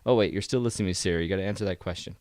Oh, wait, you're still listening to me, Sarah. You got to answer that question.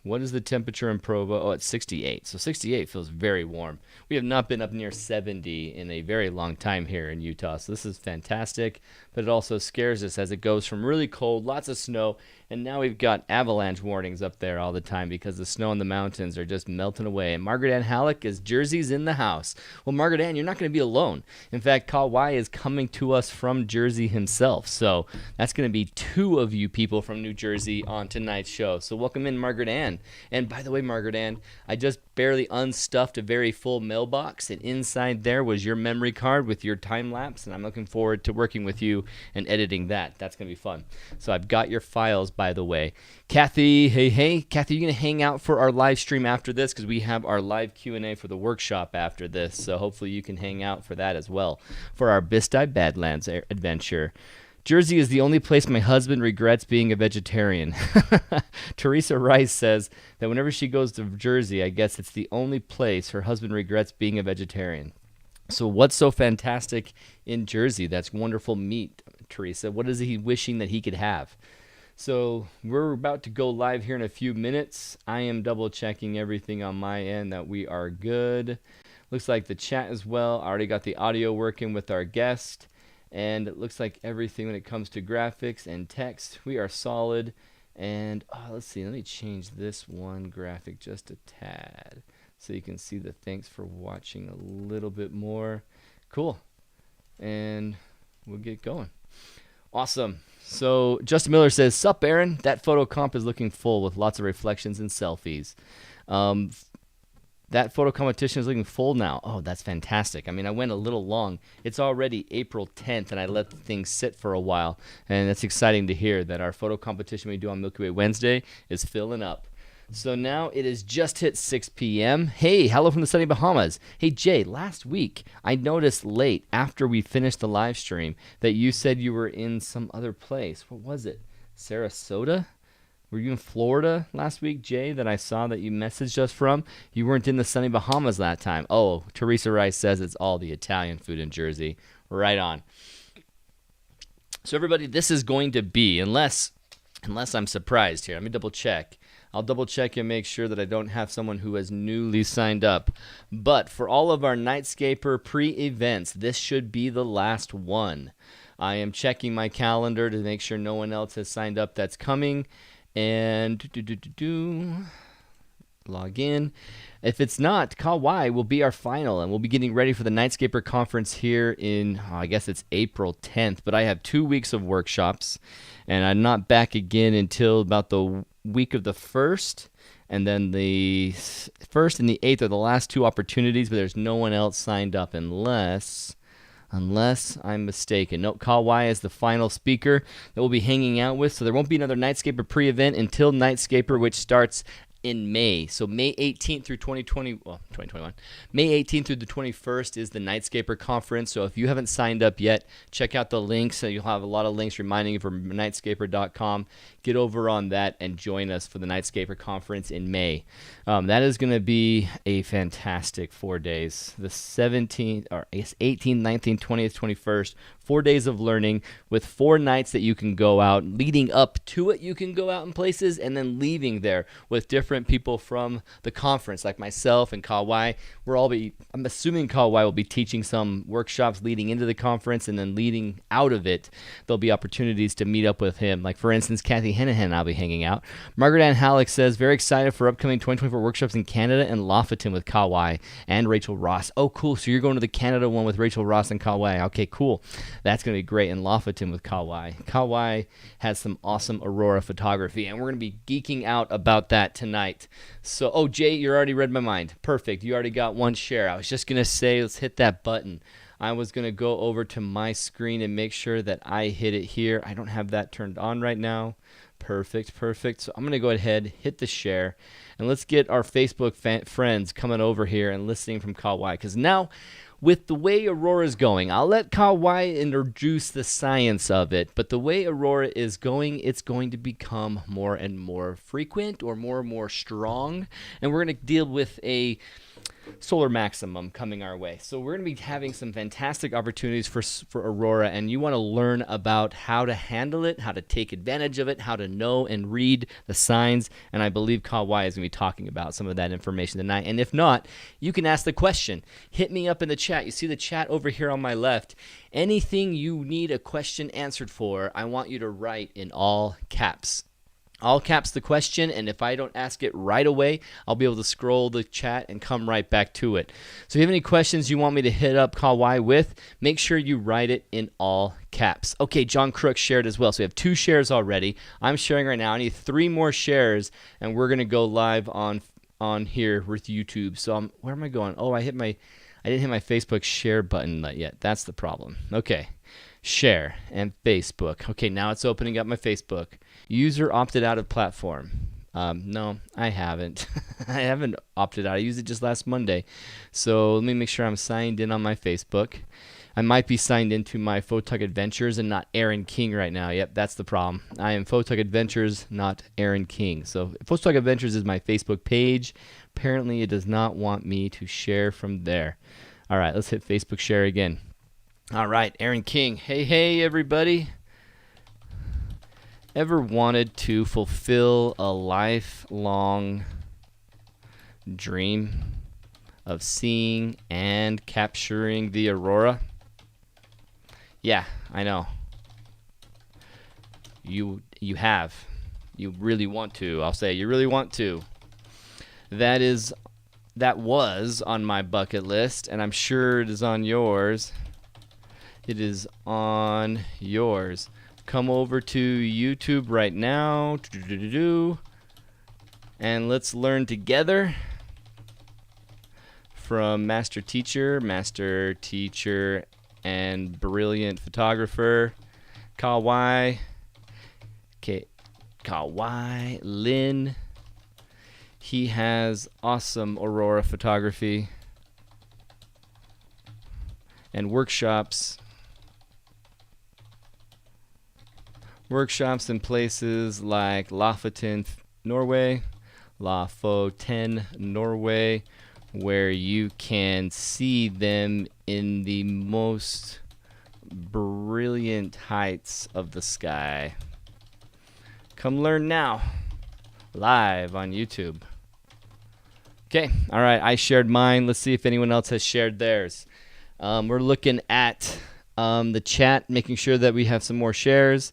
What is the temperature in Provo? Oh, it's 68. So 68 feels very warm. We have not been up near 70 in a very long time here in Utah. So this is fantastic, but it also scares us as it goes from really cold, lots of snow, and now we've got avalanche warnings up there all the time because the snow in the mountains are just melting away. And Margaret Ann Halleck is Jersey's in the house. Well, Margaret Ann, you're not going to be alone. In fact, Kah-Wai is coming to us from Jersey himself. So that's going to be two of you people from New Jersey on tonight's show. So welcome in, Margaret Ann. And by the way, Margaret Ann, I just barely unstuffed a very full mailbox, and inside there was your memory card with your time lapse, and I'm looking forward to working with you and editing that. That's going to be fun. So I've got your files, by the way. Kathy, hey. Kathy, you going to hang out for our live stream after this? Because we have our live Q&A for the workshop after this, so hopefully you can hang out for that as well, for our Bisti Badlands adventure. Jersey is the only place my husband regrets being a vegetarian. Teresa Rice says that whenever she goes to Jersey, I guess it's the only place her husband regrets being a vegetarian. So what's so fantastic in Jersey? That's wonderful meat, Teresa. What is he wishing that he could have? So we're about to go live here in a few minutes. I am double checking everything on my end that we are good. Looks like the chat as well. I already got the audio working with our guest. And it looks like everything when it comes to graphics and text, we are solid. And let's see, let me change this one graphic just a tad so you can see the thanks for watching a little bit more. Cool. And we'll get going. Awesome. So Justin Miller says, "Sup, Aaron? That photo comp is looking full with lots of reflections and selfies." That photo competition is looking full now. Oh, that's fantastic. I mean, I went a little long. It's already April 10th, and I let things sit for a while. And it's exciting to hear that our photo competition we do on Milky Way Wednesday is filling up. So now it is just hit 6 p.m. Hey, hello from the sunny Bahamas. Hey, Jay, last week I noticed late after we finished the live stream that you said you were in some other place. What was it? Sarasota? Were you in Florida last week, Jay, that I saw that you messaged us from? You weren't in the sunny Bahamas that time. Oh, Teresa Rice says it's all the Italian food in Jersey. Right on. So everybody, this is going to be, unless I'm surprised here. Let me double check. I'll double check and make sure that I don't have someone who has newly signed up. But for all of our Nightscaper pre-events, this should be the last one. I am checking my calendar to make sure no one else has signed up that's coming. And log in. If it's not, Kah-Wai will be our final, and we'll be getting ready for the Nightscaper conference here in, I guess it's April 10th. But I have 2 weeks of workshops, and I'm not back again until about the week of the 1st. And then the 1st and the 8th are the last two opportunities, but there's no one else signed up unless I'm mistaken. No, Kah-Wai is the final speaker that we'll be hanging out with, so there won't be another Nightscaper pre-event until Nightscaper, which starts in May. So May 18th through 2021. May 18th through the 21st is the Nightscaper conference. So if you haven't signed up yet, check out the links. You'll have a lot of links reminding you from nightscaper.com. Get over on that and join us for the Nightscaper conference in May. That is going to be a fantastic 4 days. The 17th, or 18th, 19th, 20th, 21st. 4 days of learning with 4 nights that you can go out. Leading up to it, you can go out in places, and then leaving there with different people from the conference, like myself and Kah-Wai. I'm assuming Kah-Wai will be teaching some workshops leading into the conference, and then leading out of it, there'll be opportunities to meet up with him. Like, for instance, Kathy Hennehan and I'll be hanging out. Margaret Ann Halleck says, very excited for upcoming 2024 workshops in Canada and Lofoten with Kah-Wai and Rachel Ross. Oh, cool. So you're going to the Canada one with Rachel Ross and Kah-Wai. Okay, cool. That's going to be great in Lofoten with Kah-Wai. Kah-Wai has some awesome aurora photography, and we're going to be geeking out about that tonight. So, oh, Jay, you already read my mind. Perfect. You already got one share. I was just going to say, let's hit that button. I was going to go over to my screen and make sure that I hit it here. I don't have that turned on right now. Perfect. So I'm going to go ahead, hit the share, and let's get our Facebook friends coming over here and listening from Kah-Wai. Because now, with the way Aurora is going, I'll let Kah-Wai introduce the science of it, but the way Aurora is going, it's going to become more and more frequent or more strong, and we're going to deal with a solar maximum coming our way. So we're going to be having some fantastic opportunities for aurora, and you want to learn about how to handle it, how to take advantage of it, how to know and read the signs. And I believe Kah-Wai is going to be talking about some of that information tonight. And if not, you can ask the question. Hit me up in the chat. You see the chat over here on my left. Anything you need a question answered for, I want you to write in all caps. All caps the question, and if I don't ask it right away, I'll be able to scroll the chat and come right back to it. So if you have any questions you want me to hit up Kah-Wai with, make sure you write it in all caps. Okay, John Crook shared as well. So we have 2 shares already. I'm sharing right now. I need 3 more shares, and we're going to go live on here with YouTube. So where am I going? Oh, I didn't hit my Facebook share button yet. That's the problem. Okay. Share and Facebook. Okay, now it's opening up my Facebook. User opted out of platform. No, I haven't. I haven't opted out. I used it just last Monday. So let me make sure I'm signed in on my Facebook. I might be signed into my Photog Adventures and not Aaron King right now. Yep, that's the problem. I am Photog Adventures, not Aaron King. So Photog Adventures is my Facebook page. Apparently it does not want me to share from there. All right, let's hit Facebook share again. All right, Aaron King. Hey, everybody. Ever wanted to fulfill a lifelong dream of seeing and capturing the aurora? Yeah, I know. You have. You really want to. I'll say you really want to. That was on my bucket list, and I'm sure it is on yours. It is on yours. Come over to YouTube right now. And let's learn together from master teacher, and brilliant photographer, Kah-Wai Lin. He has awesome aurora photography and workshops in places like Lofoten, Norway, where you can see them in the most brilliant heights of the sky. Come learn now, live on YouTube. Okay, all right, I shared mine. Let's see if anyone else has shared theirs. We're looking at the chat, making sure that we have some more shares.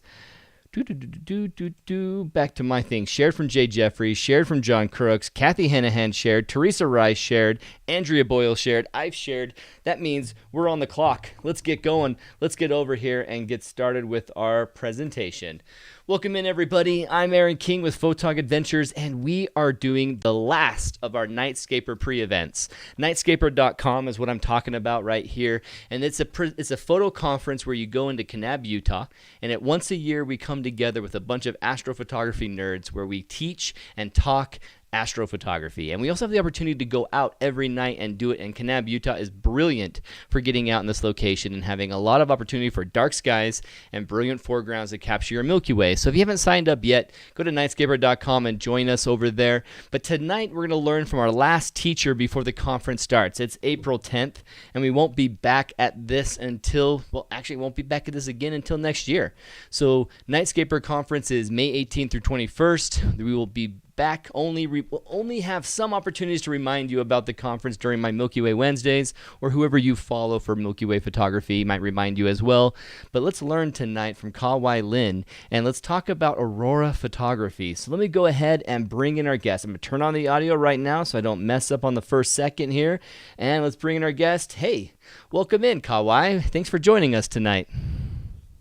Back to my thing. Shared from Jay Jeffries, shared from John Crooks, Kathy Henahan shared, Teresa Rice shared, Andrea Boyle shared, I've shared. That means we're on the clock. Let's get going. Let's get over here and get started with our presentation. Welcome in, everybody. I'm Aaron King with Photog Adventures, and we are doing the last of our Nightscaper pre-events. Nightscaper.com is what I'm talking about right here, and it's a photo conference where you go into Kanab, Utah, and once a year we come together with a bunch of astrophotography nerds where we teach and talk astrophotography. And we also have the opportunity to go out every night and do it. And Kanab, Utah is brilliant for getting out in this location and having a lot of opportunity for dark skies and brilliant foregrounds that capture your Milky Way. So if you haven't signed up yet, go to nightscaper.com and join us over there. But tonight we're going to learn from our last teacher before the conference starts. It's April 10th, and we won't be back at this until, well, actually won't be back at this again until next year. So Nightscaper conference is May 18th through 21st. We will be back. We'll only have some opportunities to remind you about the conference during my Milky Way Wednesdays, or whoever you follow for Milky Way photography might remind you as well. But let's learn tonight from Kah-Wai Lin, and let's talk about aurora photography. So let me go ahead and bring in our guest. I'm going to turn on the audio right now so I don't mess up on the first second here. And let's bring in our guest. Hey, welcome in, Kah-Wai. Thanks for joining us tonight.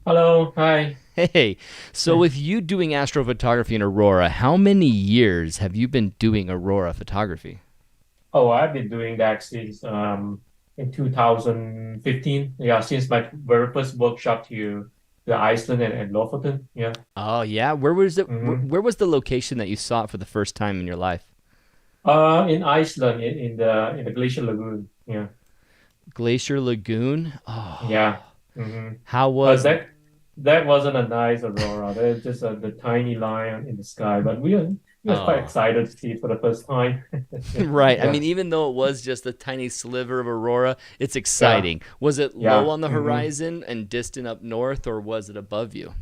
Hello, hi. Hey, so with you doing astrophotography in aurora, how many years have you been doing aurora photography? Oh, I've been doing that since in 2015. Yeah, since my very first workshop to Iceland and Lofoten. Yeah. Oh yeah, where was it? hmm Where was the location that you saw it for the first time in your life? In Iceland, in the Glacier Lagoon. Yeah. Glacier Lagoon. Yeah. Oh, hmm how But was? that wasn't a nice aurora. There's just the tiny line in the sky. But was quite Oh, excited to see it for the first time. right. I Yeah, mean, even though it was just a tiny sliver of aurora, it's yeah, exciting. Was it low yeah. on the horizon and distant up north, or was it above you?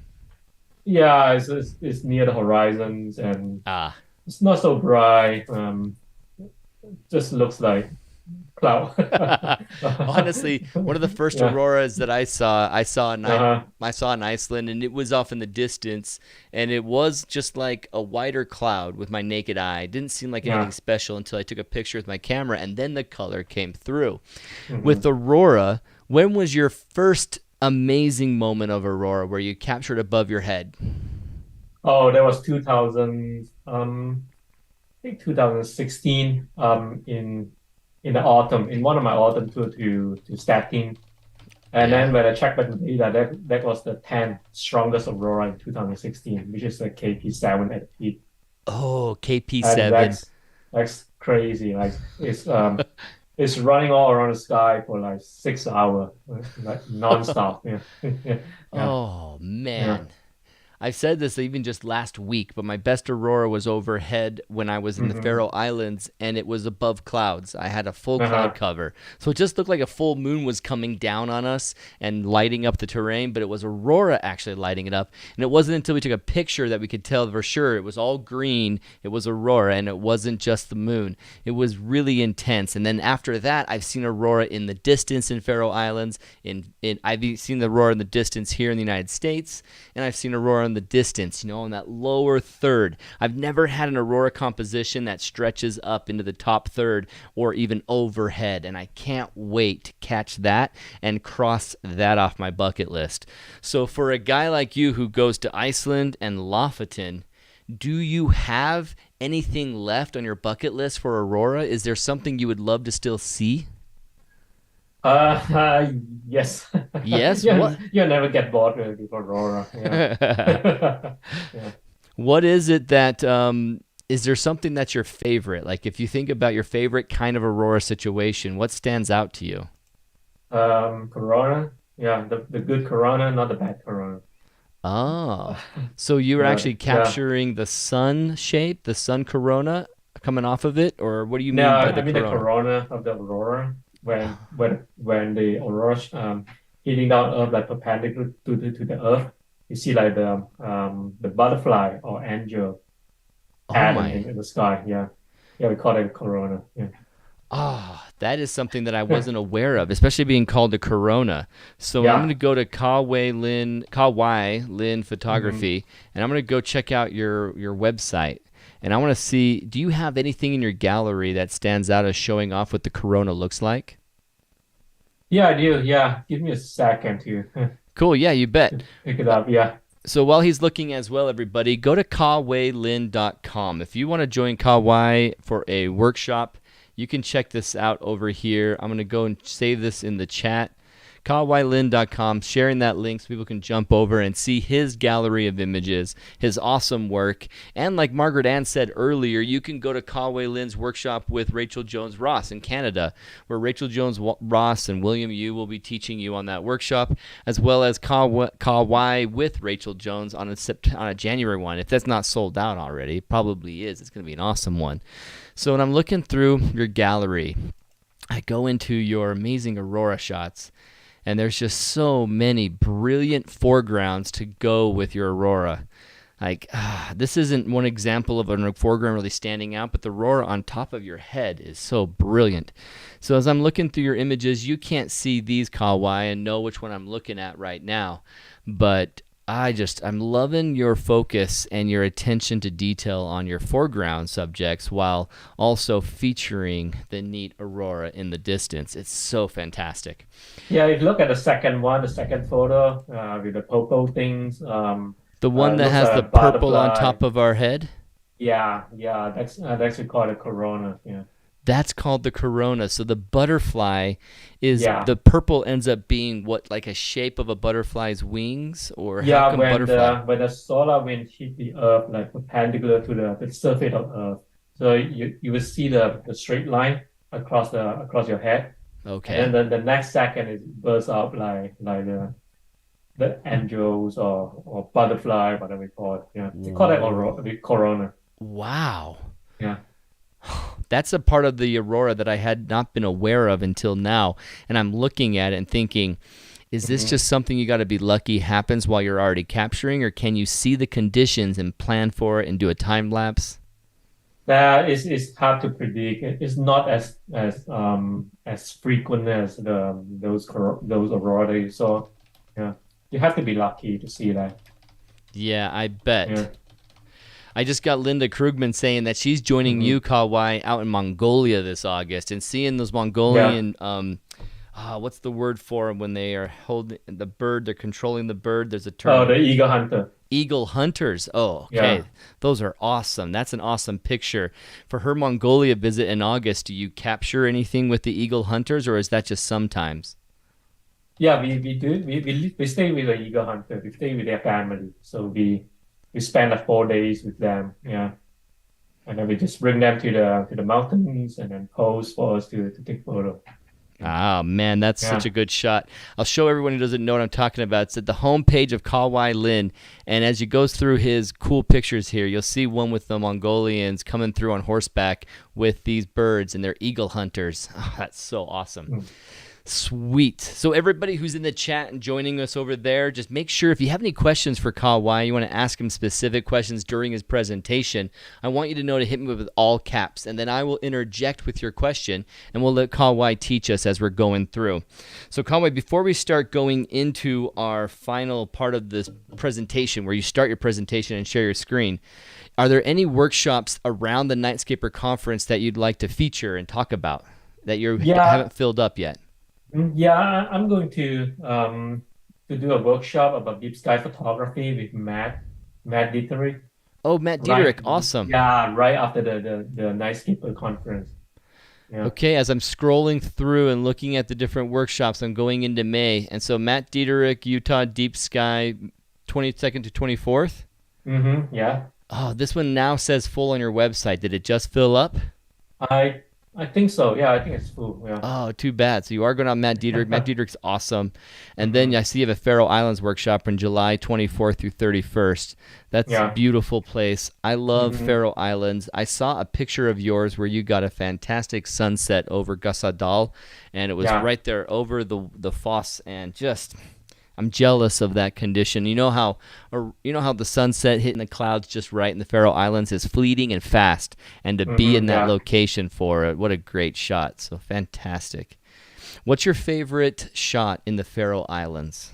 Yeah, it's near the horizons and Ah, it's not so bright. Just looks like cloud. honestly, one of the first Yeah. auroras that Uh-huh. I saw in Iceland, and it was off in the distance, and it was just like a whiter cloud with my naked eye. It didn't seem like anything Yeah. special until I took a picture with my camera, and then the color came through. With Hmm. aurora, when was your first amazing moment of aurora where you captured above your head? Oh, that was 2000, I think 2016, in the autumn, in one of my autumn tour to Stettin. And then Yeah. when I checked back the data, that was the 10th strongest aurora in 2016, which is a KP7 at the peak. Oh, And KP7. that's crazy. Like it's running all around the sky for like 6 hours, like nonstop. Yeah. Yeah. Oh Yeah. man. I've said this even just last week, but my best aurora was overhead when I was in the Hmm. Faroe Islands and it was above clouds. I had a full cloud Uh-huh. cover. So it just looked like a full moon was coming down on us and lighting up the terrain, but it was aurora actually lighting it up. And it wasn't until we took a picture that we could tell for sure it was all green, it was aurora, and it wasn't just the moon. It was really intense. And then after that, I've seen aurora in the distance in Faroe Islands. I've seen the aurora in the distance here in the United States, and I've seen aurora in the distance, in that lower third. I've never had an aurora composition that stretches up into the top third or even overhead, and I can't wait to catch that and cross that off my bucket list. So for a guy like you who goes to Iceland and Lofoten, do you have anything left on your bucket list for aurora? Is there something you would love to still see? Uh, uh, yes. Yes. What? You'll never get bored with Aurora. Yeah. Yeah. What is it that is there something that's your favorite? Like if you think about your favorite kind of aurora situation, what stands out to you? Corona. Yeah, the good Corona, not the bad Corona. Oh, so you were Yeah, actually yeah. capturing the sun shape, the sun corona coming off of it, or what do you No, mean by I the mean the corona? Corona of the Aurora when the Aurora hitting down Earth like perpendicular to the Earth, you see like the butterfly or angel Oh pattern my. in the sky. Yeah, yeah, we call it Corona. Yeah, Ah, that is something that I wasn't aware of, especially being called a corona. So I'm going yeah. to go to Kah-Wai Lin Hmm. Photography, and I'm going to go check out your website. And I want to see, do you have anything in your gallery that stands out as showing off what the corona looks like? Yeah, I do. Yeah, give me a second to Cool, yeah, you bet. to pick it up. Yeah. So while he's looking as well, everybody, go to kahwailin.com. If you want to join Kah-Wai for a workshop, you can check this out over here. I'm going to go and save this in the chat. Kah-Wai-Lin.com, sharing that link so people can jump over and see his gallery of images, his awesome work. And like Margaret Ann said earlier, you can go to Kah-Wai Lin's workshop with Rachel Jones Ross in Canada, where Rachel Jones Ross and William Yu will be teaching you on that workshop, as well as Kah-Wai with Rachel Jones on a January one. If that's not sold out already, it probably is. It's going to be an awesome one. So when I'm looking through your gallery, I go into your amazing aurora shots, and there's just so many brilliant foregrounds to go with your aurora. Like, this isn't one example of a foreground really standing out, but the aurora on top of your head is so brilliant. So as I'm looking through your images, you can't see these, Kah-Wai, and know which one I'm looking at right now. But I'm loving your focus and your attention to detail on your foreground subjects while also featuring the neat aurora in the distance. It's so fantastic. Yeah, if you look at the second one, the second photo, with the purple things, The one it that looks has like the a purple on butterfly. top of our head, Yeah, yeah, that's we call it Corona. Yeah, that's called the corona. So the butterfly is yeah, the purple ends up being what, like a shape of a butterfly's wings, or how yeah. come butterfly? When the solar wind hit the Earth like perpendicular to the surface of Earth, so you will see the straight line across your head, and then Okay. the next second it bursts out like the angels or butterfly, whatever we call it. Yeah, we call that Whoa. Corona. Wow. Yeah. That's a part of the aurora that I had not been aware of until now. And I'm looking at it and thinking, is this hmm just something you got to be lucky happens while you're already capturing, or can you see the conditions and plan for it and do a time lapse? That is hard to predict. It's not as frequent as those aurora. So yeah, you have to be lucky to see that. Yeah, I bet. Yeah. I just got Linda Krugman saying that she's joining you, hmm Kah-Wai, out in Mongolia this August, and seeing those Yeah. Mongolian what's the word for 'em when they are holding the bird? They're controlling the bird. There's a Oh, term. the eagle hunter. Eagle hunters. Oh, okay. Yeah. Those are awesome. That's an awesome picture. For her Mongolia visit in August, do you capture anything with the eagle hunters, or is that just sometimes? Yeah, we do we stay with the eagle hunter. We stay with their family. So we spend like 4 days with them. Yeah. And then we just bring them to the mountains and then pose for us to take photo. Yeah. Ah, man, that's such a Yeah. good shot. I'll show everyone who doesn't know what I'm talking about. It's at the homepage of Kah-Wai Lin, and as you go through his cool pictures here, you'll see one with the Mongolians coming through on horseback with these birds, and they're eagle hunters. Oh, that's so awesome. Mm. Sweet. So everybody who's in the chat and joining us over there, just make sure if you have any questions for Kah-Wai, you want to ask him specific questions during his presentation, I want you to know to hit me with all caps, and then I will interject with your question, and we'll let Kah-Wai teach us as we're going through. So Kah-Wai, before we start going into our final part of this presentation, where you start your presentation and share your screen, are there any workshops around the Nightscaper conference that you'd like to feature and talk about that you Yeah. haven't filled up yet? Yeah, I'm going to do a workshop about deep sky photography with Matt Dieterich. Oh, Matt Right. Dieterich, awesome. Yeah, right after the Nightscaper conference. Yeah. Okay, as I'm scrolling through and looking at the different workshops, I'm going into May. And so Matt Dieterich, Utah Deep Sky, 22nd to 24th. Yeah. Oh, this one now says full on your website. Did it just fill up? I I think so. Yeah, I think it's full. Yeah. Oh, too bad. So you are going on Matt Dietrich. Matt Dietrich's awesome. And then hmm I see you have a Faroe Islands workshop in July 24th through 31st. That's a Yeah. beautiful place. I love hmm Faroe Islands. I saw a picture of yours where you got a fantastic sunset over Gassadal, and it was Yeah. right there over the foss, and just I'm jealous of that condition. You know how the sunset hitting the clouds just right in the Faroe Islands is fleeting and fast, and to be in that Yeah. location for it, what a great shot. So fantastic. What's your favorite shot in the Faroe Islands?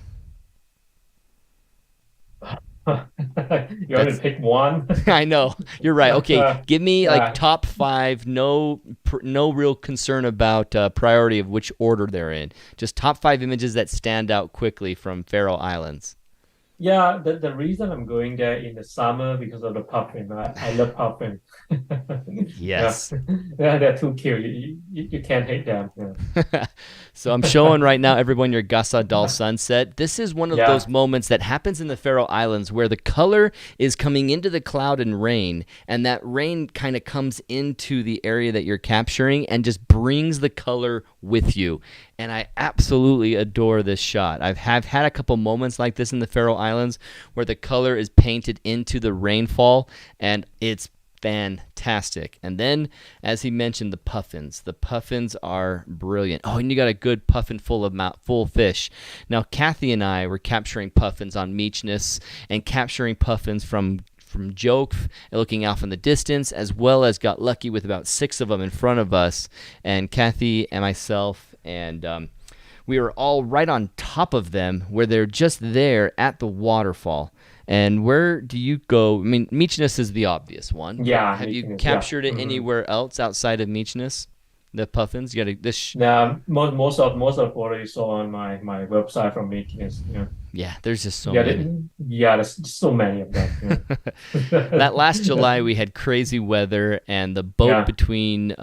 You want to That's pick one? I know. You're right. Okay, give me like Yeah. top 5, no real concern about priority of which order they're in. Just top 5 images that stand out quickly from Faroe Islands. Yeah, the reason I'm going there in the summer because of the puffin. I love puffin. Yeah, Yes. yeah, they're too cute. You can't hate them. So I'm showing right now everyone your Gassadal sunset. This is one of those Yeah. moments that happens in the Faroe Islands where the color is coming into the cloud and rain, and that rain kind of comes into the area that you're capturing and just brings the color with you. And I absolutely adore this shot. Have had a couple moments like this in the Faroe Islands where the color is painted into the rainfall, and it's fantastic. And then, as he mentioned, the puffins. The puffins are brilliant. Oh, and you got a good puffin full fish. Now, Kathy and I were capturing puffins on Meechness and capturing puffins from Joke, looking off in the distance, as well as got lucky with about 6 of them in front of us. And Kathy and myself and we were all right on top of them where they're just there at the waterfall. And where do you go? I mean, Meechness is the obvious one, but Yeah, have you Mykonos, yeah. captured it anywhere else outside of Meechness? The puffins? You got to this. Now, most of what you saw on my website from Mykonos. Yeah, Yeah, there's just so yeah, many. there's so many of them. That Yeah, last July we had crazy weather, and the boat yeah. between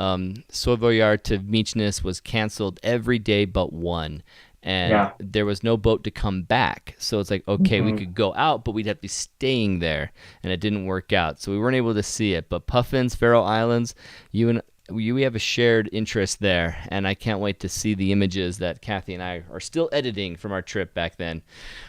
Savoyard to Meechness was canceled every day but one. And Yeah. there was no boat to come back. So it's like, okay, we hmm could go out, but we'd have to be staying there. And it didn't work out. So we weren't able to see it. But Puffins, Faroe Islands, you and we have a shared interest there, and I can't wait to see the images that Kathy and I are still editing from our trip back then.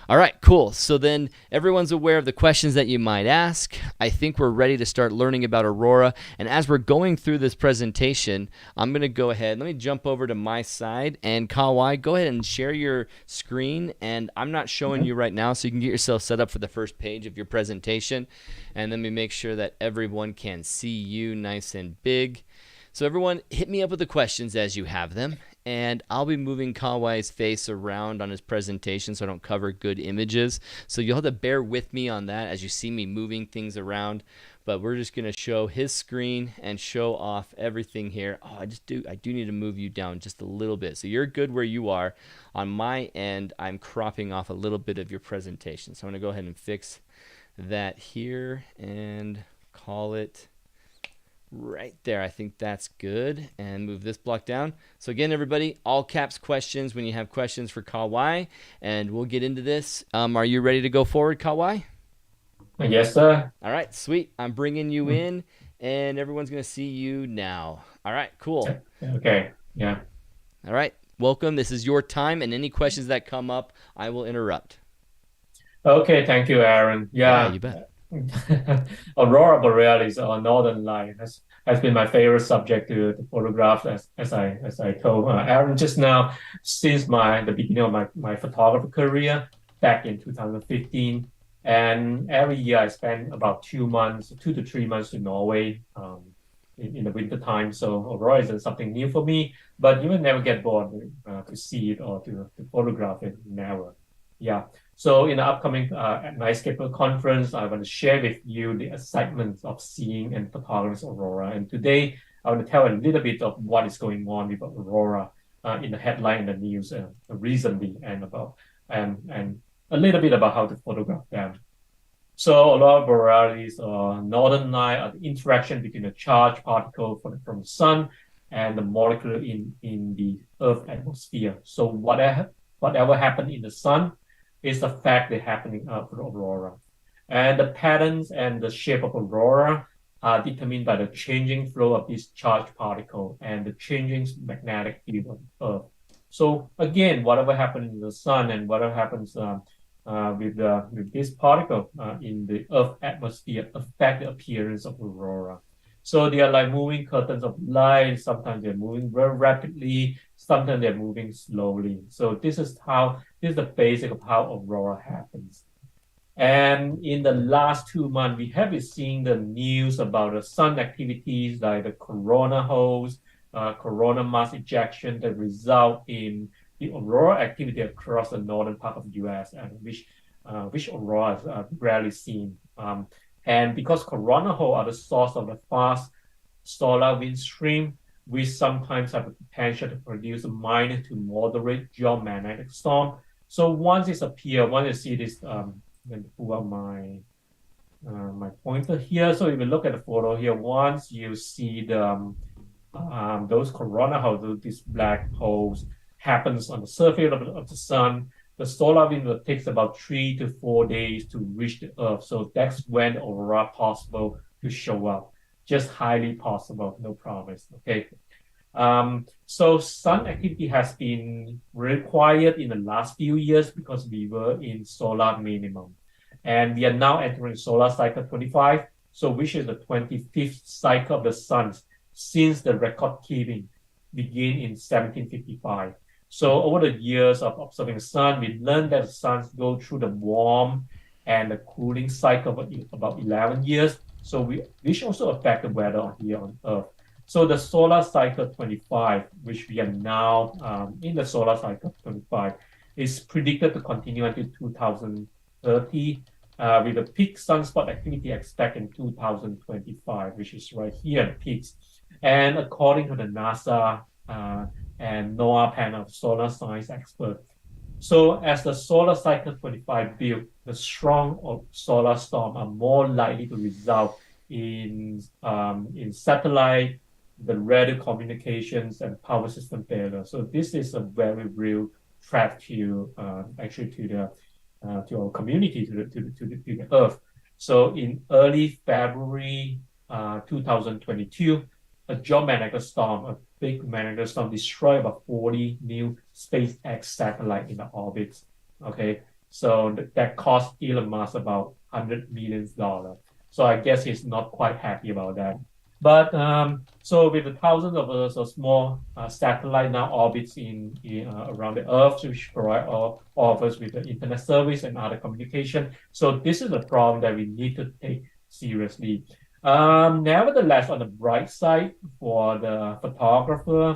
All right, cool. So then everyone's aware of the questions that you might ask. I think we're ready to start learning about aurora. And as we're going through this presentation, I'm going to go ahead. Let me jump over to my side. And Kah-Wai, go ahead and share your screen. And I'm not showing you right now, so you can get yourself set up for the first page of your presentation. And let me make sure that everyone can see you nice and big. So everyone, hit me up with the questions as you have them, and I'll be moving Kah-Wai's face around on his presentation so I don't cover good images. So you'll have to bear with me on that as you see me moving things around. But we're just going to show his screen and show off everything here. Oh, I do need to move you down just a little bit. So you're good where you are. On my end, I'm cropping off a little bit of your presentation. So I'm going to go ahead and fix that here and call it right there. I think that's good. And move this block down. So again, everybody, all caps questions when you have questions for Kah-Wai, and we'll get into this. Are you ready to go forward, Kah-Wai? Yes, sir. All right, sweet. I'm bringing you in, and everyone's going to see you now. All right, cool. Okay. Yeah. All right, welcome. This is your time, and any questions that come up, I will interrupt. Okay. Thank you, Aaron. Yeah, Yeah. you bet. Aurora borealis or northern light has been my favorite subject to photograph as I told Aaron just now since the beginning of my photography career back in 2015. And every year I spend about 2 months, 2 to 3 months to Norway in the winter time. So aurora isn't something new for me, but you will never get bored to see it or to photograph it. Never. Yeah. So in the upcoming Nightscaper conference, I want to share with you the excitement of seeing and photographing aurora. And today, I want to tell a little bit of what is going on with aurora in the headline in the news recently, and a little bit about how to photograph them. So aurora borealis or northern light are the interaction between the charged particle from the sun and the molecule in the Earth atmosphere. So whatever happened in the sun is the fact that happening for aurora. And the patterns and the shape of aurora are determined by the changing flow of this charged particle and the changing magnetic field of Earth. So again, whatever happens in the sun and whatever happens with this particle in the Earth atmosphere affect the appearance of aurora. So they are like moving curtains of light. Sometimes they're moving very rapidly. Sometimes they're moving slowly. So this is the basic of how aurora happens. And in the last 2 months, we have been seeing the news about the sun activities like the corona holes, corona mass ejection that result in the aurora activity across the northern part of the US, and which auroras are rarely seen. And because corona holes are the source of the fast solar wind stream, we sometimes have the potential to produce a minor to moderate geomagnetic storm. So once it appears, once you see this, I'm going to pull out my pointer here. So if you look at the photo here, once you see those corona holes, these black holes, happens on the surface of the sun, the solar wind takes about 3 to 4 days to reach the Earth. So that's when aurora possible to show up. Just highly possible, no promise. Okay. So sun activity has been required in the last few years because we were in solar minimum. And we are now entering solar cycle 25, so which is the 25th cycle of the sun since the record keeping began in 1755. So over the years of observing the sun, we learned that the suns go through the warm and the cooling cycle of about 11 years. So which also affect the weather here on Earth. So the solar cycle 25, which we are now in the solar cycle 25, is predicted to continue until 2030, with the peak sunspot activity expected in 2025, which is right here at peaks. And according to the NASA and NOAA panel of solar science experts. So as the solar cycle 25 build, the strong solar storm are more likely to result in satellite, the radio communications, and power system failure. So this is a very real threat to our community, to the Earth. So in early February 2022, a geomagnetic storm, a big magnetic storm, destroy about 40 new SpaceX satellites in the orbit. Okay, so that cost Elon Musk about $100 million. So I guess he's not quite happy about that. But so with the thousands of small satellite now orbits in around the Earth, which provide all of us with the internet service and other communication. So this is a problem that we need to take seriously. Nevertheless, on the bright side, for the photographer,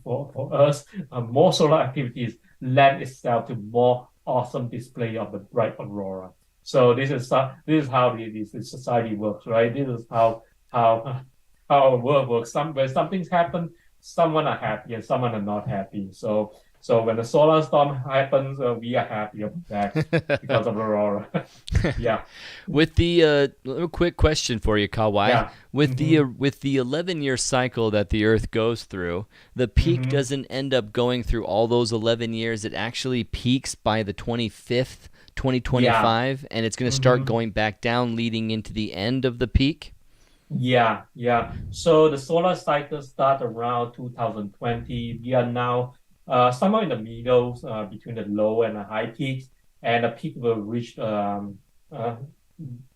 for us, more solar activities lend itself to more awesome display of the bright aurora. So this is how the society works, right? This is how how our world works. When something's happen, someone are happy and someone are not happy. So when the solar storm happens, we are happy about that because of aurora. Yeah, With the little quick question for you, Kah-Wai. yeah. With the 11-year cycle that the Earth goes through, the peak Hmm. doesn't end up going through all those 11 years. It actually peaks by the 25th, Yeah. 2025, and it's going to start Hmm. going back down, leading into the end of the peak. Yeah, yeah. So the solar cycle start around 2020. We are now somewhere in the middle between the low and the high peaks, and the peak will reach uh,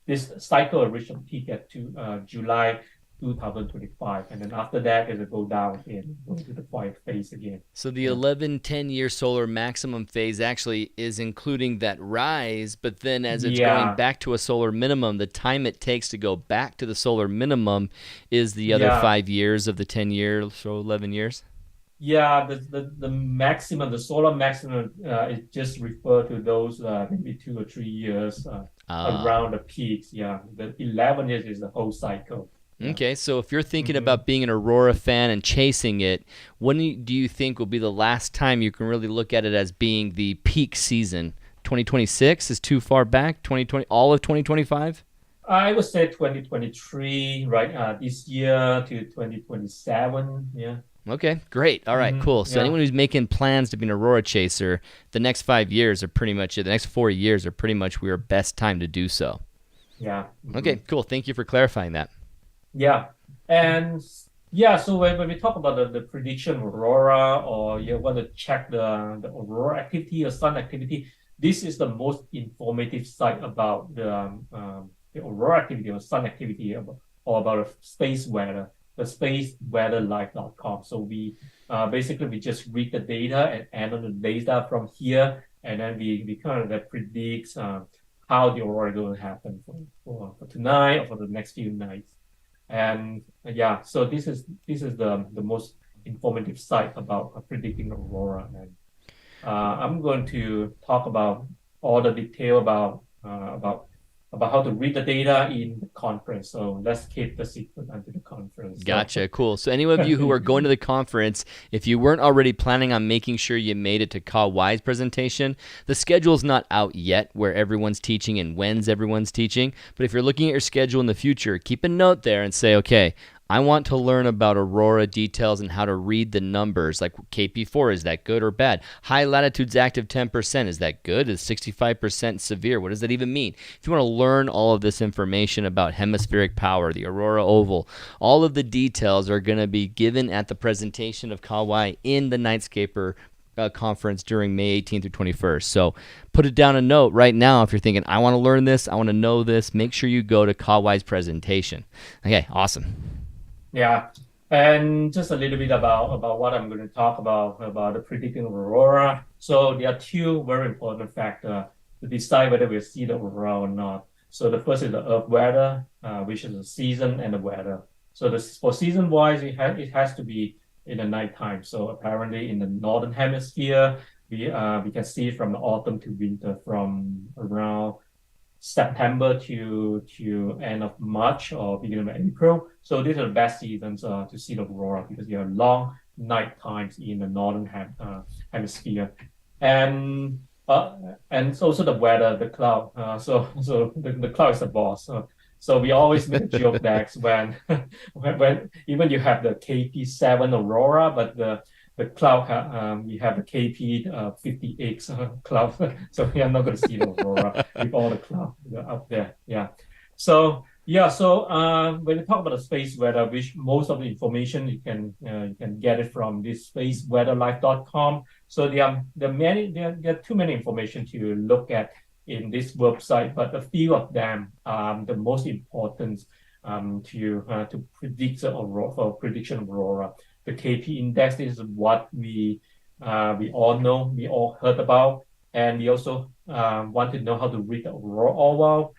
this cycle will reach a peak at July 2025, and then after that it will go down and go to the quiet phase again. So the Yeah, 11-10 year solar maximum phase actually is including that rise, but then as it's going yeah, back to a solar minimum, the time it takes to go back to the solar minimum is the other yeah. 5 years of the 10 year, so 11 years. Yeah, the maximum, the solar maximum, it just refer to those maybe 2 or 3 years Ah. around the peaks. Yeah, the 11 years is the whole cycle. Yeah. Okay, so if you're thinking Hmm. about being an Aurora fan and chasing it, when do you think will be the last time you can really look at it as being the peak season? 2026 is too far back. 2020, all of 2025. I would say 2023, right? This year to 2027. Yeah. Okay, great. All right, cool. So Yeah. anyone who's making plans to be an Aurora chaser, the next 5 years are pretty much it. The next 4 years are pretty much your best time to do so. Yeah. Okay, cool. Thank you for clarifying that. Yeah. And yeah, so when we talk about the prediction of aurora, or you want to check the aurora activity or sun activity, this is the most informative site about the aurora activity or sun activity, or about the space weather, the spaceweatherlife.com. So basically we just read the data and analyze the data from here, and then we kind of predict how the aurora is going to happen for tonight or for the next few nights. And yeah, so this is the most informative site about predicting aurora. And I'm going to talk about all the detail about how to read the data in the conference. So let's keep the secret until the conference. So Gotcha. Cool. So, any of you who are going to the conference, if you weren't already planning on making sure you made it to Kah-Wai's presentation, the schedule's not out yet where everyone's teaching and when's everyone's teaching. But if you're looking at your schedule in the future, keep a note there and say, okay, I want to learn about aurora details and how to read the numbers, like KP4, is that good or bad? High latitude's active 10%, is that good? Is 65% severe? What does that even mean? If you want to learn all of this information about hemispheric power, the aurora oval, all of the details are going to be given at the presentation of Kah-Wai in the Nightscaper conference during May 18th through 21st. So put it down a note right now if you're thinking, I want to learn this, I want to know this. Make sure you go to Kah-Wai's presentation. Okay, awesome. yeah, and just a little bit about what I'm going to talk about the predicting of aurora. So there are two very important factors to decide whether we'll see the aurora or not. So the first is the Earth weather, which is the season and the weather. So for season wise, it has to be in the nighttime. So apparently in the northern hemisphere, we can see from the autumn to winter from around September to end of March or beginning of April. So these are the best seasons to see the aurora because you have long night times in the hemisphere, and and so also the weather, the cloud. So the cloud is the boss. So we always make a joke that when even you have the KP7 aurora, but the cloud we have the KP 58 cloud, so we are not going to see the aurora with all the cloud up there. Yeah. So Yeah, so when we talk about the space weather, which most of the information you can get it from this spaceweatherlife.com. So there are too many information to look at in this website, but a few of them, the most important to predict the aurora for prediction of aurora. The KP index is what we all know, we all heard about, and we also want to know how to read the aurora,